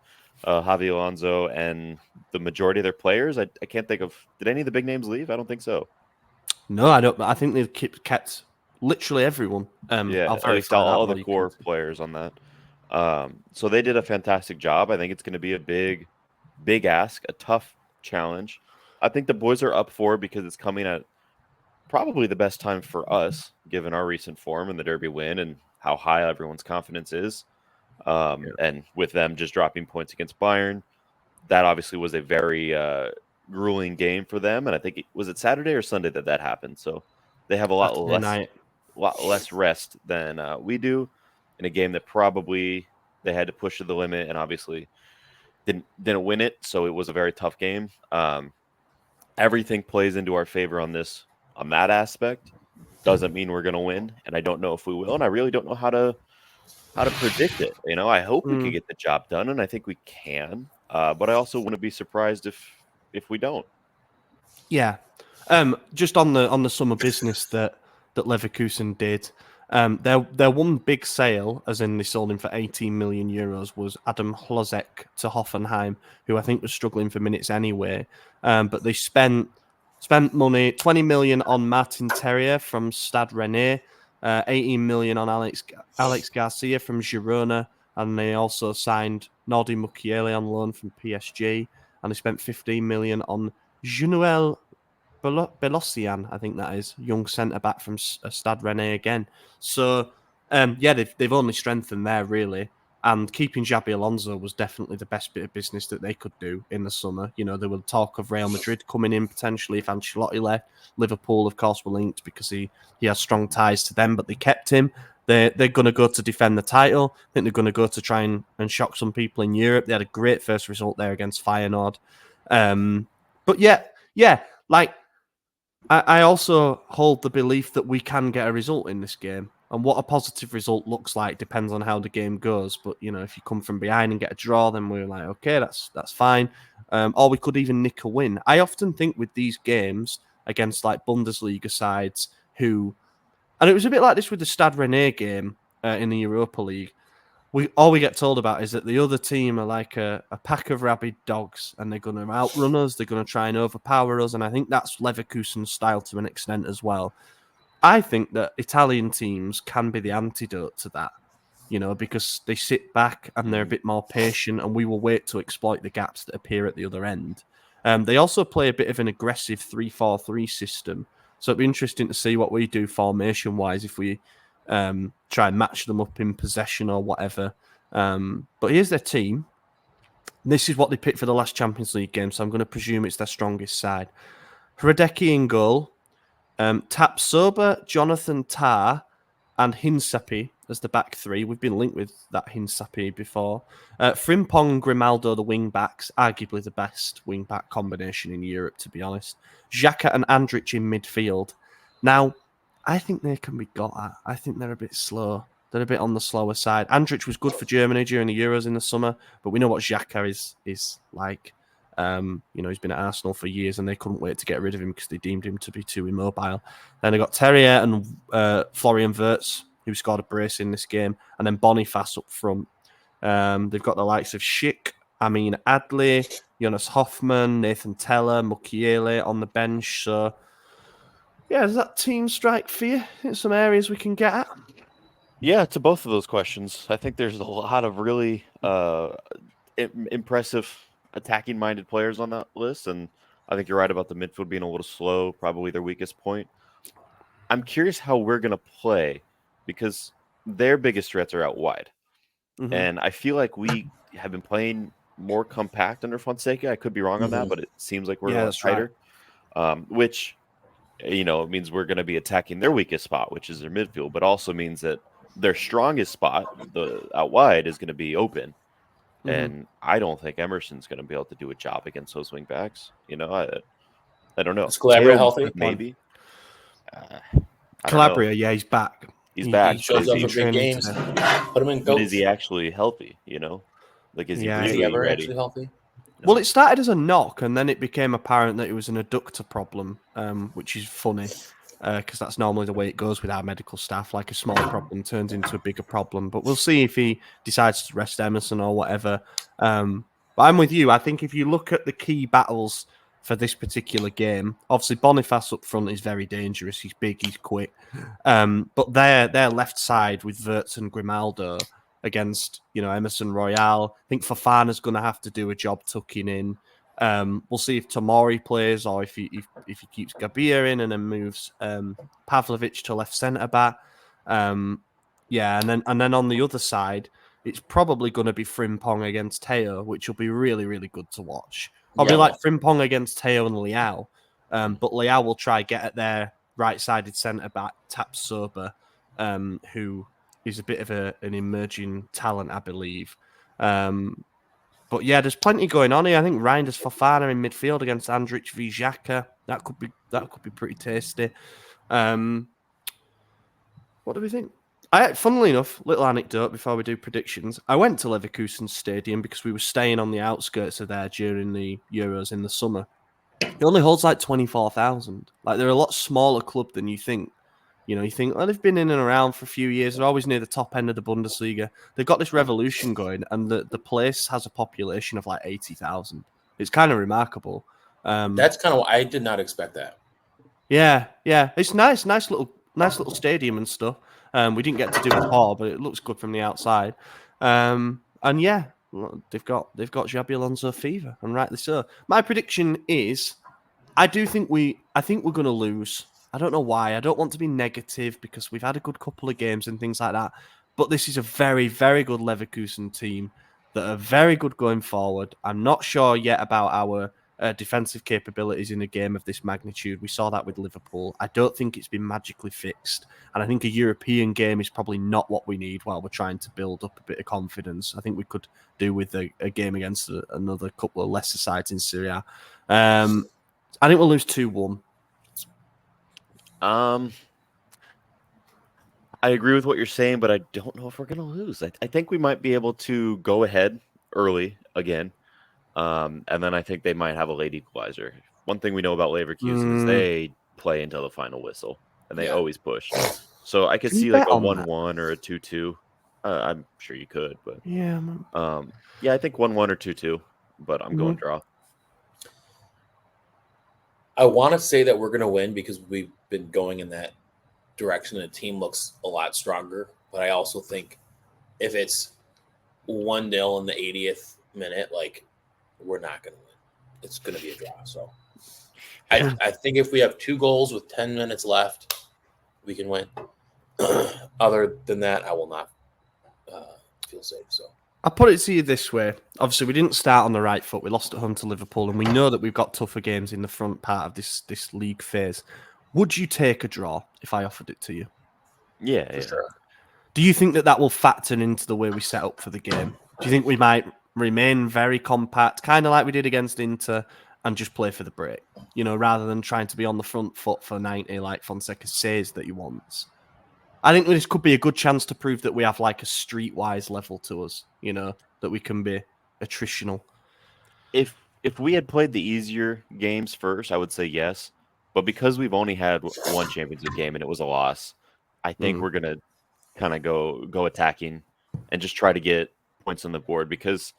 Javi Alonso and the majority of their players. I can't think of... Did any of the big names leave? I don't think so. No, I don't. I think they've kept literally everyone. Yeah, at least all the core players on that. So they did a fantastic job. I think it's going to be a big ask, a tough challenge. I think the boys are up for it because it's coming at probably the best time for us, given our recent form and the Derby win and how high everyone's confidence is. And with them just dropping points against Bayern, that obviously was a very grueling game for them. And I think was it Saturday or Sunday that happened. So they have a lot less rest than we do in a game that probably they had to push to the limit and obviously didn't win it. So it was a very tough game. Everything plays into our favor on that aspect. Doesn't mean we're going to win, and I don't know if we will, and I really don't know how to predict it. I hope we can get the job done, and I think we can. But I also wouldn't be surprised if we don't. Yeah. Just on the summer business that Leverkusen did, their one big sale, as in they sold him for 18 million euros, was Adam Hlozek to Hoffenheim, who I think was struggling for minutes anyway. But they spent money, 20 million on Martin Terrier from Stade Rennais, 18 million on Alex Garcia from Girona, and they also signed Nordi Mukiele on loan from PSG, and they spent 15 million on Junuel Belosian, I think that is, young centre-back from Stade Rennais again. So, they've only strengthened there, really. And keeping Xabi Alonso was definitely the best bit of business that they could do in the summer. There was talk of Real Madrid coming in potentially if Ancelotti left. Liverpool, of course, were linked because he has strong ties to them, but they kept him. They're going to go to defend the title. I think they're going to go to try and shock some people in Europe. They had a great first result there against Feyenoord. But I also hold the belief that we can get a result in this game. And what a positive result looks like depends on how the game goes. But, if you come from behind and get a draw, then we're like, okay, that's fine. Or we could even nick a win. I often think with these games against like Bundesliga sides and it was a bit like this with the Stade Rennais game in the Europa League. All we get told about is that the other team are like a pack of rabid dogs and they're going to outrun us. They're going to try and overpower us. And I think that's Leverkusen's style to an extent as well. I think that Italian teams can be the antidote to that, because they sit back and they're a bit more patient and we will wait to exploit the gaps that appear at the other end. They also play a bit of an aggressive 3-4-3 system. So it'd be interesting to see what we do formation-wise if we try and match them up in possession or whatever. But here's their team. This is what they picked for the last Champions League game, so I'm going to presume it's their strongest side. Hradecki in goal. Tapsoba, Jonathan Tah, and Hinsapi as the back 3. We've been linked with that Hinsapi before. Frimpong and Grimaldo, the wing-backs, arguably the best wing-back combination in Europe, to be honest. Xhaka and Andrich in midfield. Now, I think they can be got at. I think they're a bit slow. They're a bit on the slower side. Andrich was good for Germany during the Euros in the summer, but we know what Xhaka is like. He's been at Arsenal for years and they couldn't wait to get rid of him because they deemed him to be too immobile. Then they got Terrier and Florian Wirtz, who scored a brace in this game, and then Boniface up front. They've got the likes of Schick, Amin Adli, Jonas Hoffman, Nathan Teller, Mukiele on the bench. So Yeah, is that team strike for you? In some areas we can get at. Yeah, to both of those questions, I think there's a lot of really impressive attacking-minded players on that list, and I think you're right about the midfield being a little slow, probably their weakest point. I'm curious how we're going to play because their biggest threats are out wide. Mm-hmm. And I feel like we have been playing more compact under Fonseca. I could be wrong on that, but it seems like we're a lot that's tighter, which, it means we're going to be attacking their weakest spot, which is their midfield, but also means that their strongest spot, the out wide, is going to be open. Mm-hmm. And I don't think Emerson's going to be able to do a job against those wing backs. I don't know. Is Calabria Teo, healthy? maybe. I don't Calabria, know. yeah, he's back. He's back. He shows up for big training games. today. Put him in, But coach. is he actually healthy? Like, is he Yeah. Is really he ever ready? actually healthy? No. Well, it started as a knock, and then it became apparent that it was an adductor problem, which is funny because that's normally the way it goes with our medical staff. Like a small problem turns into a bigger problem. But we'll see if he decides to rest Emerson or whatever. But I'm with you. I think if you look at the key battles for this particular game, obviously Boniface up front is very dangerous. He's big, he's quick. But their left side with Wirtz and Grimaldo against Emerson Royale. I think Fofana's going to have to do a job tucking in. We'll see if Tomori plays or if he keeps Gabia in and then moves Pavlovic to left centre back. And then on the other side, it's probably going to be Frimpong against Teo, which will be really, really good to watch. I'll be like Frimpong against Teo and Leao, but Leao will try get at their right-sided centre back, Tap Sober, who is a bit of an emerging talent, I believe. But yeah, there's plenty going on here. I think Reinders Fofana in midfield against Andrich v Xhaka. That could be pretty tasty. What do we think? Funnily enough, little anecdote before we do predictions. I went to Leverkusen Stadium because we were staying on the outskirts of there during the Euros in the summer. It only holds like 24,000. Like they're a lot smaller club than you think. You think, they've been in and around for a few years. They're always near the top end of the Bundesliga. They've got this revolution going, and the place has a population of like 80,000. It's kind of remarkable. That's kind of I did not expect that. Yeah. It's nice little stadium and stuff. We didn't get to do a tour, but it looks good from the outside. And yeah, they've got Xabi Alonso fever, and rightly so. My prediction is, I think we're going to lose. I don't know why. I don't want to be negative because we've had a good couple of games and things like that. But this is a very, very good Leverkusen team that are very good going forward. I'm not sure yet about our defensive capabilities in a game of this magnitude. We saw that with Liverpool. I don't think it's been magically fixed. And I think a European game is probably not what we need while we're trying to build up a bit of confidence. I think we could do with a game against another couple of lesser sides in Serie A. I think we'll lose 2-1. I agree with what you're saying, but I don't know if we're going to lose. I think we might be able to go ahead early again, and then I think they might have a late equalizer. One thing we know about Leverkusen is they play until the final whistle, and they always push. So I could see like a 1-1 or a 2-2. I'm sure you could, but yeah, I think 1-1 or 2-2, but I'm going draw. I want to say that we're going to win because we've been going in that direction. The team looks a lot stronger, but I also think if it's 1-0 in the 80th minute, like we're not going to win. It's going to be a draw. So I think if we have 2 goals with 10 minutes left, we can win. Other than that, I will not feel safe. So I'll put it to you this way. Obviously, we didn't start on the right foot. We lost at home to Liverpool, and we know that we've got tougher games in the front part of this league phase. Would you take a draw if I offered it to you? Yeah, for sure. Do you think that will factor into the way we set up for the game? Do you think we might remain very compact, kind of like we did against Inter, and just play for the break? Rather than trying to be on the front foot for 90 like Fonseca says that he wants. I think this could be a good chance to prove that we have like a streetwise level to us, that we can be attritional. If we had played the easier games first, I would say yes. But because we've only had one Champions League game and it was a loss, I think we're going to kind of go attacking and just try to get points on the board because,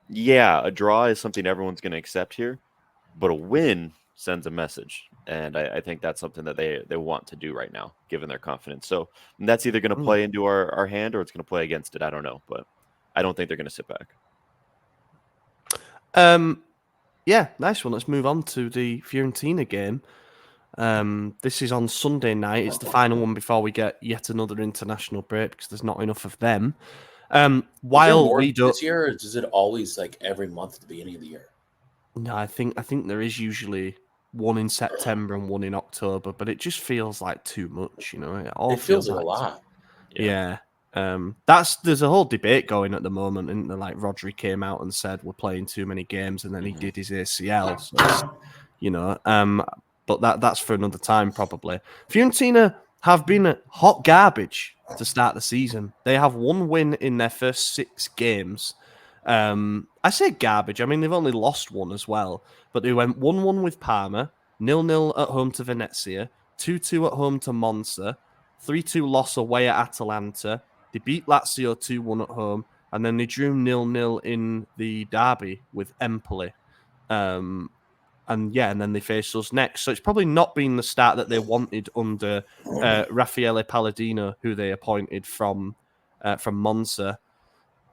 a draw is something everyone's going to accept here. But a win sends a message. And I think that's something that they want to do right now, given their confidence. So that's either going to play into our hand or it's going to play against it. I don't know, but I don't think they're going to sit back. Yeah, nice one. Let's move on to the Fiorentina game. This is on Sunday night. It's the final one before we get yet another international break because there's not enough of them. While we don't this year, or is it always like every month at the beginning of the year? No, I think there is usually one in September and one in October, but it just feels like too much, It feels like a lot. Yeah. There's a whole debate going at the moment, and like Rodri came out and said we're playing too many games, and then he did his ACL. So but that's for another time probably. Fiorentina have been hot garbage to start the season. They have one win in their first 6 games. I say garbage. I mean, they've only lost one as well, but they went 1-1 with Parma, 0-0 at home to Venezia, 2-2 at home to Monza, 3-2 loss away at Atalanta. They beat Lazio 2-1 at home, and then they drew 0-0 in the derby with Empoli. And then they face us next. So it's probably not been the start that they wanted under Raffaele Palladino, who they appointed from Monza.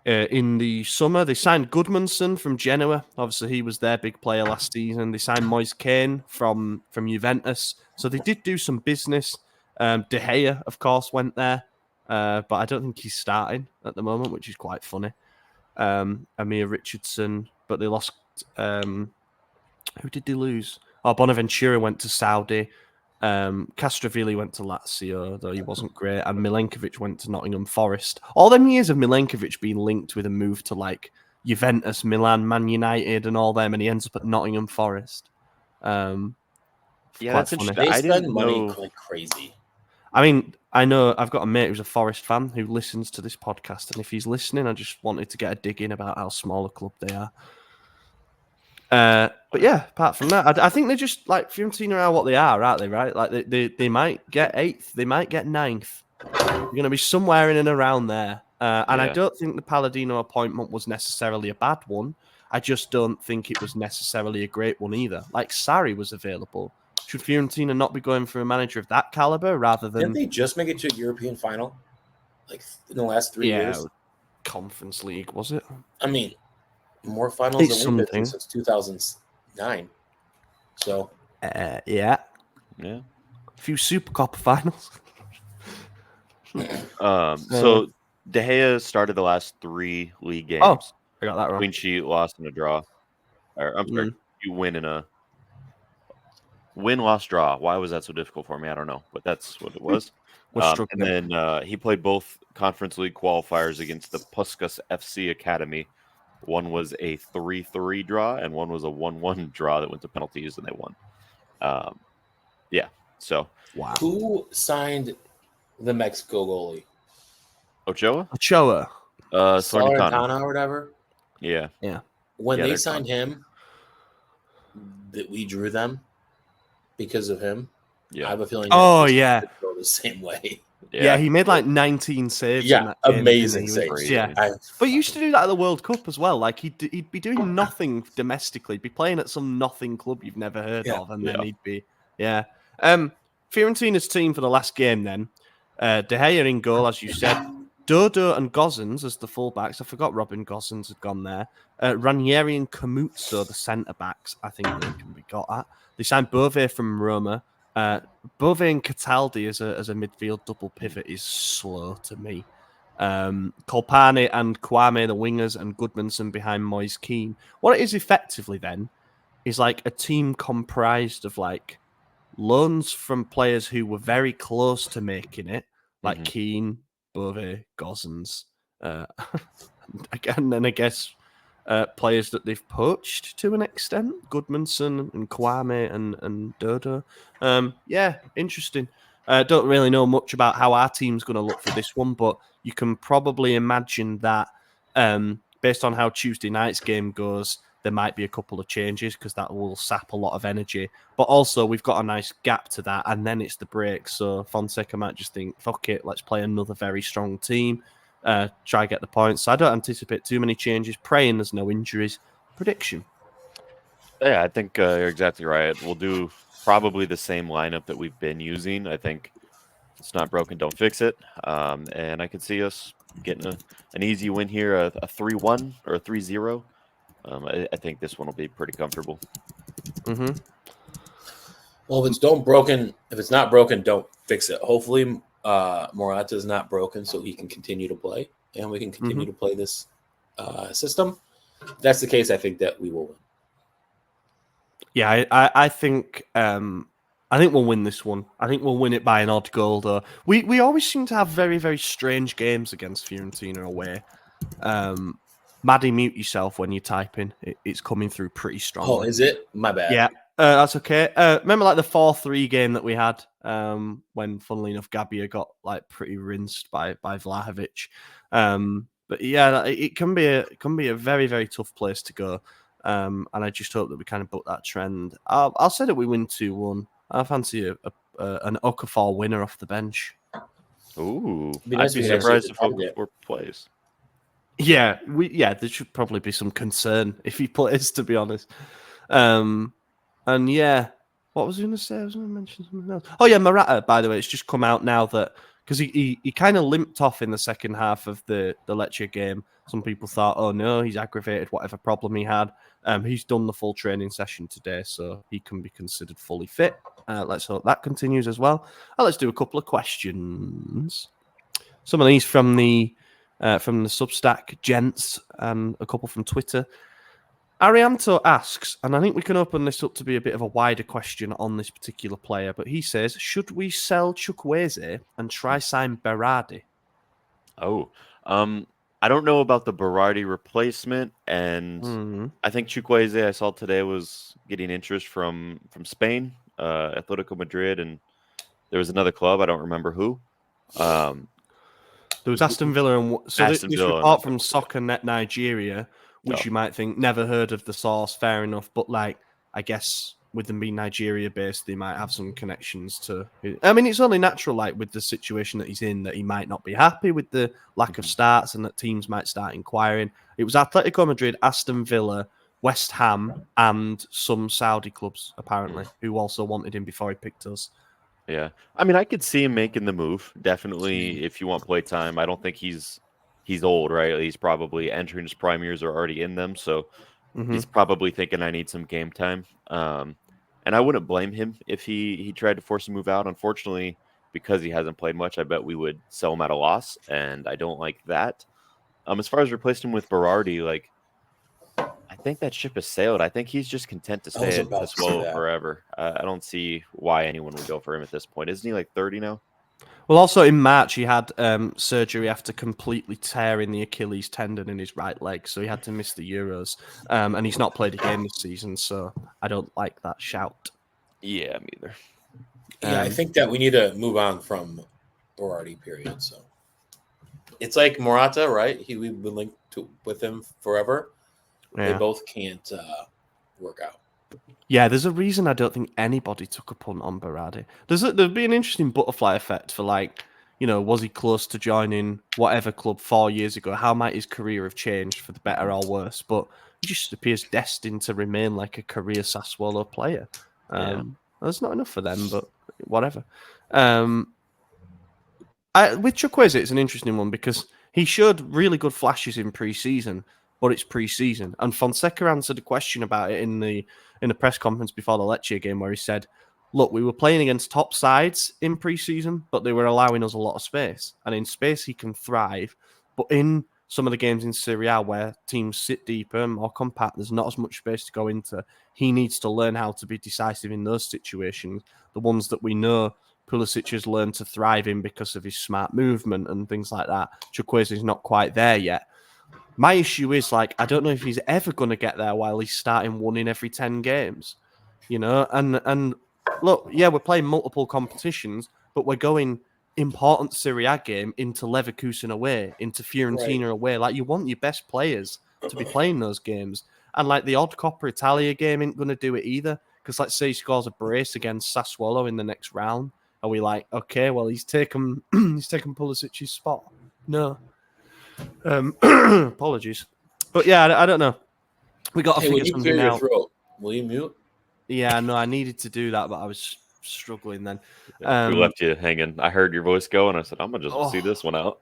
In the summer, they signed Gudmundsson from Genoa. Obviously, he was their big player last season. They signed Moise Kean from Juventus. So they did do some business. De Gea, of course, went there. But I don't think he's starting at the moment, which is quite funny. Amir Richardson. But they lost... who did they lose? Oh, Bonaventura went to Saudi. Castrovilli went to Lazio, though he wasn't great, and Milenkovic went to Nottingham Forest. All them years of Milenkovic being linked with a move to like Juventus, Milan, Man United, and all them, and he ends up at Nottingham Forest. Yeah, that's funny. interesting. They spend money like crazy. I mean, I know I've got a mate who's a Forest fan who listens to this podcast, and if he's listening, I just wanted to get a dig in about how small a club they are. But yeah, apart from that, I think they're just like Fiorentina are what they are, aren't they? Right? Like they might get 8th, they might get 9th. They're going to be somewhere in and around there. And I don't think the Palladino appointment was necessarily a bad one. I just don't think it was necessarily a great one either. Like Sarri was available. Should Fiorentina not be going for a manager of that caliber rather than? Didn't they just make it to a European final, like in the last 3 years? Conference League was it? I mean, more finals than we've been since 2009. So, yeah. A few Super Cup finals. So De Gea started the last 3 league games. Oh, I got that wrong. Clean sheet, lost, and a draw. I'm sorry, you win in a win, loss, draw. Why was that so difficult for me? I don't know, but that's what it was. And then he played both Conference League qualifiers against the Puskas FC Academy. One was a 3-3 draw, and one was a 1-1 draw that went to penalties, and they won. So wow. Who signed the Mexico goalie? Ochoa. Salernitana or whatever. Yeah. When they signed him, that we drew them because of him. Yeah. I have a feeling. Oh go the same way. Yeah, he made like 19 saves. Yeah, in that game, amazing saves. Yeah, but he used to do that at the World Cup as well. Like he'd be doing nothing domestically, be playing at some nothing club you've never heard of, and then he'd be Fiorentina's team for the last game then. De Gea in goal, as you said. Dodo and Gozens as the fullbacks. I forgot Robin Gozens had gone there. Ranieri and Camuzzo, the centre backs. I think they can be got at. They signed Bove from Roma. Bove and Cataldi as a midfield double pivot is slow to me. Colpane and Kwame, the wingers, and Gudmundsson behind Moise Kean. What it is effectively then is like a team comprised of like loans from players who were very close to making it, like Kean, Bove, Gozens, and then I guess players that they've poached to an extent, Gudmundsson and Kwame and Dodo. Interesting. Don't really know much about how our team's going to look for this one, but you can probably imagine that based on how Tuesday night's game goes, there might be a couple of changes because that will sap a lot of energy. But also, we've got a nice gap to that, and then it's the break. So Fonseca might just think, fuck it, let's play another very strong team, try get the points. So I don't anticipate too many changes. Praying there's no injuries. Prediction? Yeah, I think you're exactly right. We'll do probably the same lineup that we've been using. I think if it's not broken, don't fix it. And I could see us getting an easy win here, a 3-1 or a 3-0. I think this one will be pretty comfortable. Mm-hmm. Well, if it's not broken, don't fix it. Hopefully, Morata is not broken, so he can continue to play, and we can continue to play this system. If that's the case, I think that we will win. Yeah, I think we'll win this one. I think we'll win it by an odd goal, though. We always seem to have very, very strange games against Fiorentina away. Maddie, mute yourself when you're typing. It's coming through pretty strongly. Oh, is it? My bad. Yeah, that's okay. Remember like the 4-3 game that we had when, funnily enough, Gabia got like pretty rinsed by Vlahovic. But yeah, it can be a very, very tough place to go. And I just hope that we kind of buck that trend. I'll say that we win 2-1. I fancy an Okafor winner off the bench. Ooh, Nice I'd be surprised if Okafor plays. Yeah, there should probably be some concern if he plays, to be honest. And yeah, what was I going to say? I was going to mention something else. Oh yeah, Morata, by the way, it's just come out now that because he kind of limped off in the second half of the Lecce game. Some people thought, oh no, he's aggravated whatever problem he had. He's done the full training session today, so he can be considered fully fit. Let's hope that continues as well. Let's do a couple of questions. Some of these from the Substack gents and a couple from Twitter. Arianto asks, and I think we can open this up to be a bit of a wider question on this particular player, but he says, should we sell Chukwueze and try sign Berardi? Oh, I don't know about the Berardi replacement, and I think Chukwueze I saw today was getting interest from Spain, Atletico Madrid, and there was another club, I don't remember who. There was Aston Villa, and so this report from SoccerNet Nigeria, which you might think, never heard of the source, fair enough, but like, I guess with them being Nigeria-based, they might have some connections to... I mean, it's only natural, like, with the situation that he's in, that he might not be happy with the lack of starts and that teams might start inquiring. It was Atletico Madrid, Aston Villa, West Ham, and some Saudi clubs, apparently, who also wanted him before he picked us. Yeah. I mean, I could see him making the move. Definitely, if you want play time. I don't think he's old, right? He's probably entering his prime years or already in them. So he's probably thinking, I need some game time. And I wouldn't blame him if he tried to force a move out. Unfortunately, because he hasn't played much, I bet we would sell him at a loss. And I don't like that. As far as replacing him with Berardi, like, I think that ship has sailed. I think he's just content to stay at Sassuolo forever. I don't see why anyone would go for him at this point. Isn't he like 30 now? Well, also in March, he had surgery after completely tearing the Achilles tendon in his right leg, so he had to miss the Euros. And he's not played a game this season, so I don't like that shout. Yeah, me either. Yeah, I think that we need to move on from Berardi, period. So it's like Morata, right? We've been linked with him forever. Yeah. They both can't work out. Yeah, there's a reason I don't think anybody took a punt on Berardi. There'd be an interesting butterfly effect for, like, you know, was he close to joining whatever club 4 years ago? How might his career have changed for the better or worse? But he just appears destined to remain like a career Sassuolo player. That's not enough for them, but whatever. With Chukwueze, it's an interesting one because he showed really good flashes in pre-season, but it's pre-season. And Fonseca answered a question about it in the press conference before the Lecce game where he said, look, we were playing against top sides in pre-season, but they were allowing us a lot of space. And in space, he can thrive. But in some of the games in Serie A where teams sit deeper, more compact, there's not as much space to go into. He needs to learn how to be decisive in those situations, the ones that we know Pulisic has learned to thrive in because of his smart movement and things like that. Chukwueze is not quite there yet. My issue is, like, I don't know if he's ever going to get there while he's starting 1 in every 10 games, you know? And look, yeah, we're playing multiple competitions, but we're going important Serie A game into Leverkusen away, into Fiorentina away. Like, you want your best players to be playing those games. And, like, the odd Coppa Italia game ain't going to do it either. Because, let's say he scores a brace against Sassuolo in the next round. Are we like, okay, well, he's taken Pulisic's spot? No. Apologies, but yeah, I don't know. We got to figure something out. Will you mute? Yeah, no, I needed to do that, but I was struggling then. We left you hanging. I heard your voice go, and I said, "I'm gonna just see this one out."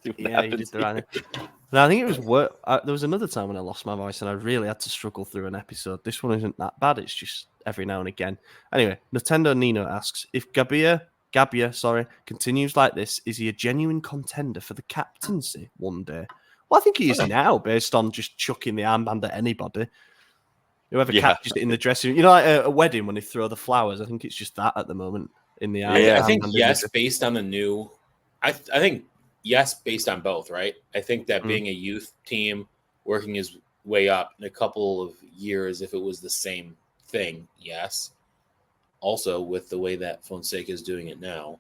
See what Yeah, you happens did the right here. thing. No, I think it was work. There was another time when I lost my voice and I really had to struggle through an episode. This one isn't that bad. It's just every now and again. Anyway, Nintendo Nino asks, if Gabia, continues like this, is he a genuine contender for the captaincy one day? Well, I think he is now, based on just chucking the armband at anybody. Whoever catches it in the dressing room. You know, like a wedding when they throw the flowers. I think it's just that at the moment in the armband. I think yes, based on the new... I think yes, based on both, right? I think that being a youth team, working his way up in a couple of years, if it was the same thing, yes. Also, with the way that Fonseca is doing it now,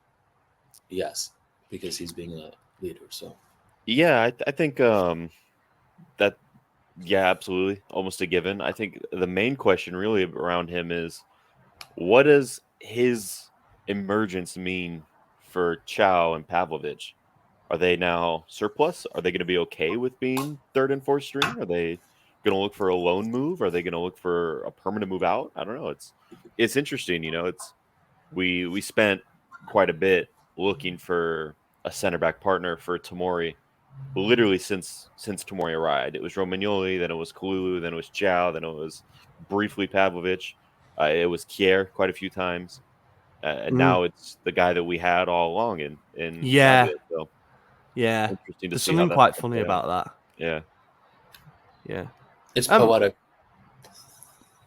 yes, because he's being a leader. So, yeah, I think that, yeah, absolutely, almost a given. I think the main question really around him is, what does his emergence mean for Chow and Pavlovich? Are they now surplus? Are they going to be okay with being third and fourth string? Are they going to look for a loan move? Are they going to look for a permanent move out? I don't know. It's interesting. You know, we spent quite a bit looking for a center back partner for Tomori, literally since Tomori arrived. It was Romagnoli, then it was Kalulu, then it was Chow, then it was briefly Pavlovich. It was Kier quite a few times. And now it's the guy that we had all along in yeah. Calabria, so. Yeah, Interesting to there's see something how quite funny about that. Yeah, it's poetic.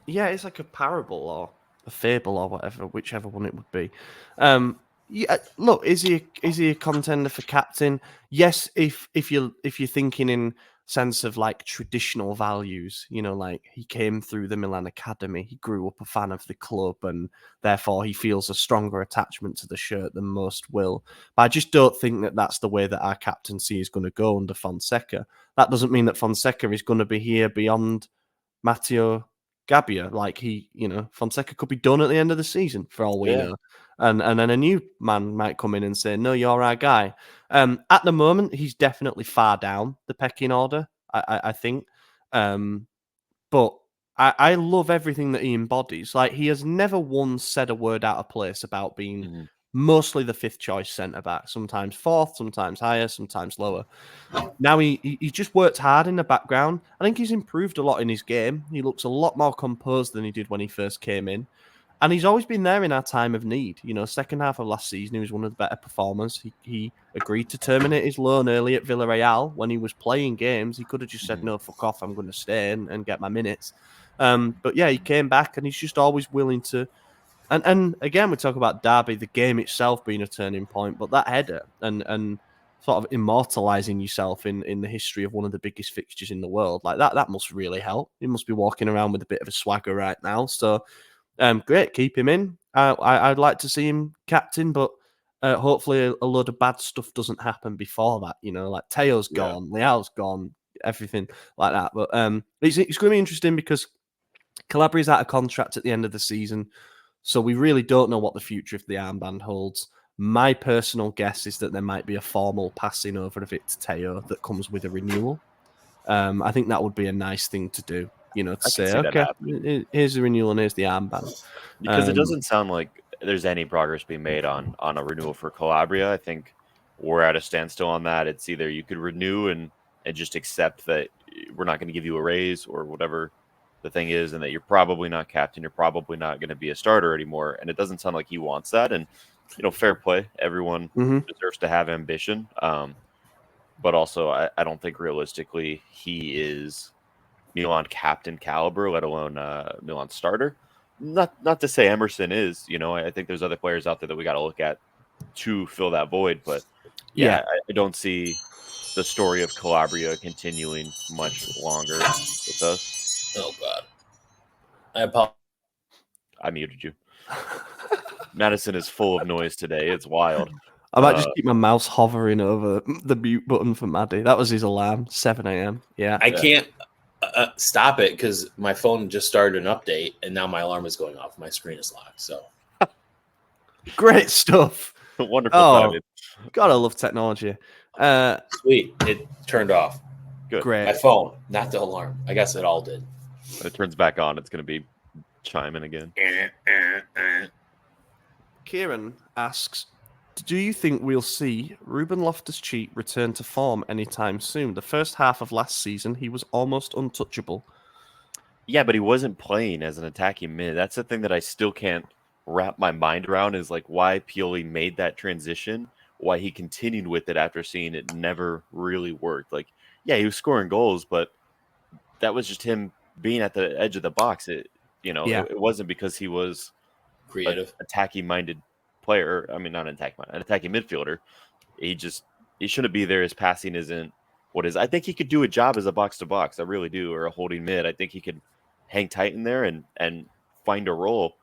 Yeah, it's like a parable or a fable or whatever, whichever one it would be. Yeah, look, is he a contender for captain? Yes, if you're thinking in sense of like traditional values, you know, like he came through the Milan academy, he grew up a fan of the club, and therefore he feels a stronger attachment to the shirt than most will. But I just don't think that that's the way that our captaincy is going to go under Fonseca. That doesn't mean that Fonseca is going to be here beyond Matteo Gabbia. Like Fonseca could be done at the end of the season for all we know. And then a new man might come in and say, no, you're our guy. At the moment, he's definitely far down the pecking order, I think. But I love everything that he embodies. Like, he has never once said a word out of place about being mostly the fifth choice centre-back, sometimes fourth, sometimes higher, sometimes lower. Now he just worked hard in the background. I think he's improved a lot in his game. He looks a lot more composed than he did when he first came in. And he's always been there in our time of need. You know, second half of last season, he was one of the better performers. He agreed to terminate his loan early at Villarreal when he was playing games. He could have just said, no, fuck off, I'm going to stay and get my minutes. But yeah, he came back and he's just always willing to. And again, we talk about Derby, the game itself being a turning point, but that header and sort of immortalizing yourself in the history of one of the biggest fixtures in the world, like that must really help. He must be walking around with a bit of a swagger right now. So, great, keep him in. I'd like to see him captain, but hopefully a load of bad stuff doesn't happen before that. You know, like Teo's gone, Leal's gone, everything like that. But it's going to be interesting because Calabria's out of contract at the end of the season, so we really don't know what the future of the armband holds. My personal guess is that there might be a formal passing over of it to Teo that comes with a renewal. I think that would be a nice thing to do. You know, to say, okay, here's the renewal and here's the armband. Because it doesn't sound like there's any progress being made on a renewal for Calabria. I think we're at a standstill on that. It's either you could renew and just accept that we're not going to give you a raise or whatever the thing is, and that you're probably not captain, you're probably not going to be a starter anymore. And it doesn't sound like he wants that. And, you know, fair play. Everyone deserves to have ambition. But also, I don't think realistically he is Milan captain caliber, let alone Milan starter. Not to say Emerson is, you know, I think there's other players out there that we got to look at to fill that void. But yeah, I don't see the story of Calabria continuing much longer with us. Oh God, I apologize. I muted you. Madison is full of noise today. It's wild. I might just keep my mouse hovering over the mute button for Maddie. That was his alarm, 7 a.m. Yeah, I can't stop it because my phone just started an update and now my alarm is going off. My screen is locked. So great stuff. Wonderful timing. God, I love technology. Sweet, it turned off. Good. Great. My phone, not the alarm. I guess it all did. When it turns back on, it's going to be chiming again. Kieran asks, do you think we'll see Ruben Loftus-Cheek return to form anytime soon? The first half of last season, he was almost untouchable. Yeah, but he wasn't playing as an attacking mid. That's the thing that I still can't wrap my mind around is like why Pioli made that transition, why he continued with it after seeing it never really worked. Like, yeah, he was scoring goals, but that was just him being at the edge of the box. It it wasn't because he was Creative. attacking minded player. I mean, not an attacking midfielder. He shouldn't be there. His passing isn't what is. I think he could do a job as a box to box. I really do, or a holding mid. I think he could hang tight in there and find a role.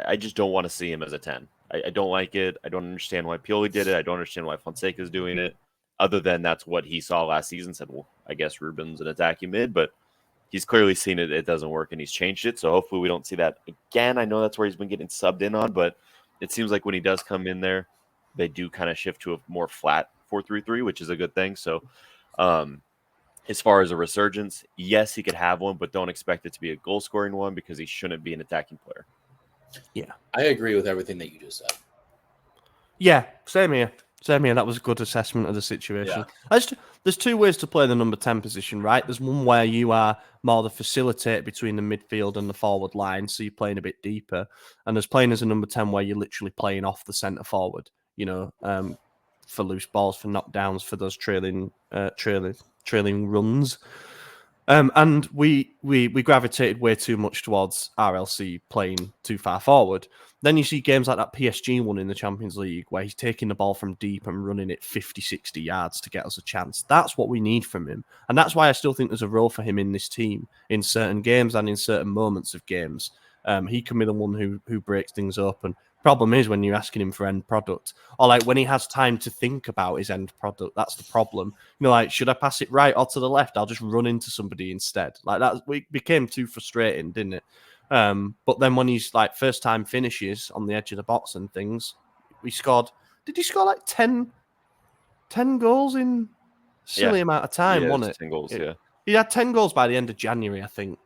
I just don't want to see him as a 10. I don't like it. I don't understand why Pioli did it. I don't understand why Fonseca's doing it. Other than that's what he saw last season. Said, well, I guess Ruben's an attacking mid, but he's clearly seen it. It doesn't work, and he's changed it. So hopefully we don't see that again. I know that's where he's been getting subbed in on, but it seems like when he does come in there, they do kind of shift to a more flat 4-3-3, which is a good thing. So as far as a resurgence, yes, he could have one, but don't expect it to be a goal-scoring one because he shouldn't be an attacking player. Yeah. I agree with everything that you just said. Yeah, same here. Same here. That was a good assessment of the situation. There's two ways to play the number 10 position, right? There's one where you are more the facilitator between the midfield and the forward line, so you're playing a bit deeper. And there's playing as a number 10 where you're literally playing off the centre forward, for loose balls, for knockdowns, for those trailing runs. And we gravitated way too much towards RLC playing too far forward. Then you see games like that PSG one in the Champions League where he's taking the ball from deep and running it 50, 60 yards to get us a chance. That's what we need from him. And that's why I still think there's a role for him in this team in certain games and in certain moments of games. He can be the one who breaks things up. And problem is when you're asking him for end product, or like when he has time to think about his end product, that's the problem. Like, should I pass it right or to the left? I'll just run into somebody instead. Like that, it became too frustrating, didn't it? But then when he's like first time finishes on the edge of the box and things, we scored. Did he score like 10 goals in silly amount of time? Wasn't it? 10 goals, yeah. He had 10 goals by the end of January, I think,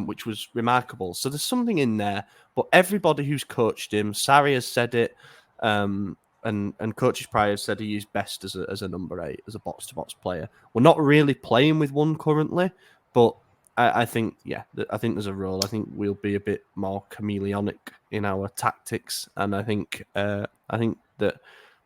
which was remarkable. So there's something in there. But everybody who's coached him, Sarri has said it, and coaches prior have said he is best as a number 8, as a box to box player. We're not really playing with one currently, but I think there's a role. I think we'll be a bit more chameleonic in our tactics, and I think that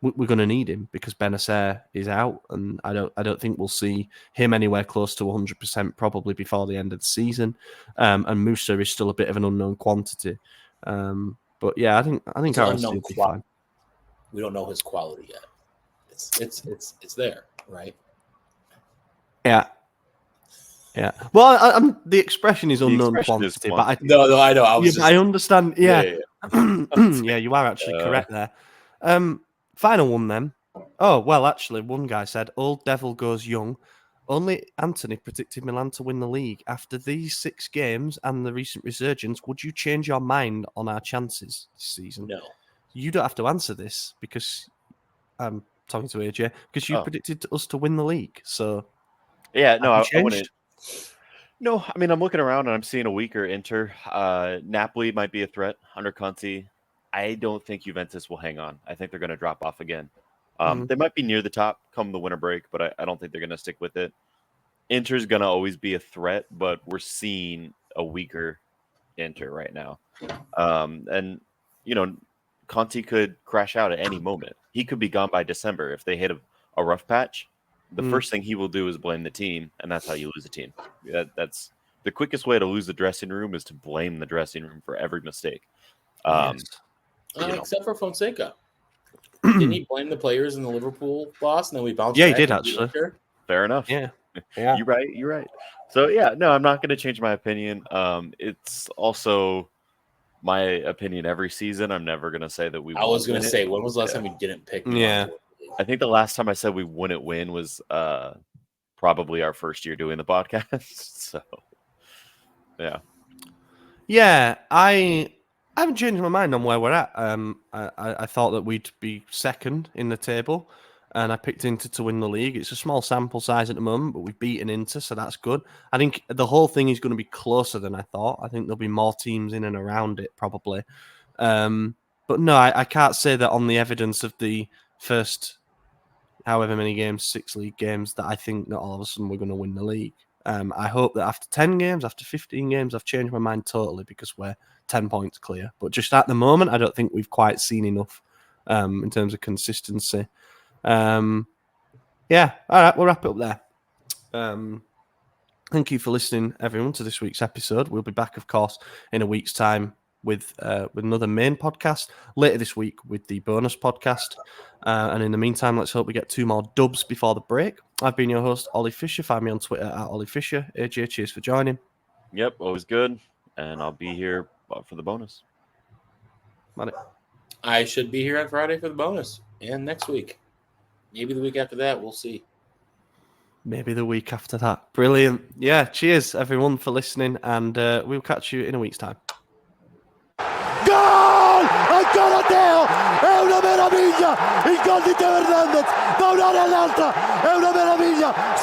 we're going to need him because Benacer is out, and I don't think we'll see him anywhere close to 100% probably before the end of the season. And Musa is still a bit of an unknown quantity. But yeah, I think RLC will be fine. We don't know his quality yet. It's there, right? Yeah. Yeah. Well, the expression is unknown quantity, but I know. I understand. Yeah. Yeah, you are actually correct there. Final one then. Oh, well, actually, one guy said, old devil goes young. Only Anthony predicted Milan to win the league. After these 6 games and the recent resurgence, would you change your mind on our chances this season? No. You don't have to answer this because I'm talking to AJ, because you predicted us to win the league. So, yeah, no, I wouldn't. No, I mean, I'm looking around and I'm seeing a weaker Inter. Napoli might be a threat under Conte. I don't think Juventus will hang on. I think they're going to drop off again. They might be near the top come the winter break, but I don't think they're going to stick with it. Inter's going to always be a threat, but we're seeing a weaker Inter right now. And, Conte could crash out at any moment. He could be gone by December if they hit a rough patch. The first thing he will do is blame the team, and that's how you lose a team. That's the quickest way to lose the dressing room is to blame the dressing room for every mistake. Yes. Except for Fonseca. Didn't he blame the players in the Liverpool loss, and then we bounced back? Yeah, he did, actually. Fair enough. Yeah. You're right. So, yeah, no, I'm not going to change my opinion. It's also my opinion every season. I'm never going to say that we I was going to say, when was the last time we didn't pick Milan? Yeah. I think the last time I said we wouldn't win was probably our first year doing the podcast. So, yeah. Yeah, I haven't changed my mind on where we're at. I thought that we'd be second in the table. and I picked Inter to win the league. It's a small sample size at the moment, but we've beaten Inter, so that's good. I think the whole thing is going to be closer than I thought. I think there'll be more teams in and around it, probably. But no, I can't say that on the evidence of the first however many games, 6 league games, that I think that all of a sudden we're going to win the league. I hope that after 10 games, after 15 games, I've changed my mind totally because we're 10 points clear. But just at the moment, I don't think we've quite seen enough in terms of consistency. Yeah, all right, we'll wrap it up there. Thank you for listening, everyone, to this week's episode. We'll be back, of course, in a week's time with another main podcast later this week with the bonus podcast. And in the meantime, let's hope we get 2 more dubs before the break. I've been your host, Ollie Fisher. Find me on Twitter at Ollie Fisher. AJ, cheers for joining. Yep, always good. And I'll be here for the bonus. Matt. I should be here on Friday for the bonus and next week. Maybe the week after that. We'll see. Maybe the week after that. Brilliant. Yeah, cheers, everyone, for listening. And we'll catch you in a week's time. Gol! Ancora Teo! È una meraviglia! Il gol di Teo Hernandez da un'area all'altra! È una meraviglia!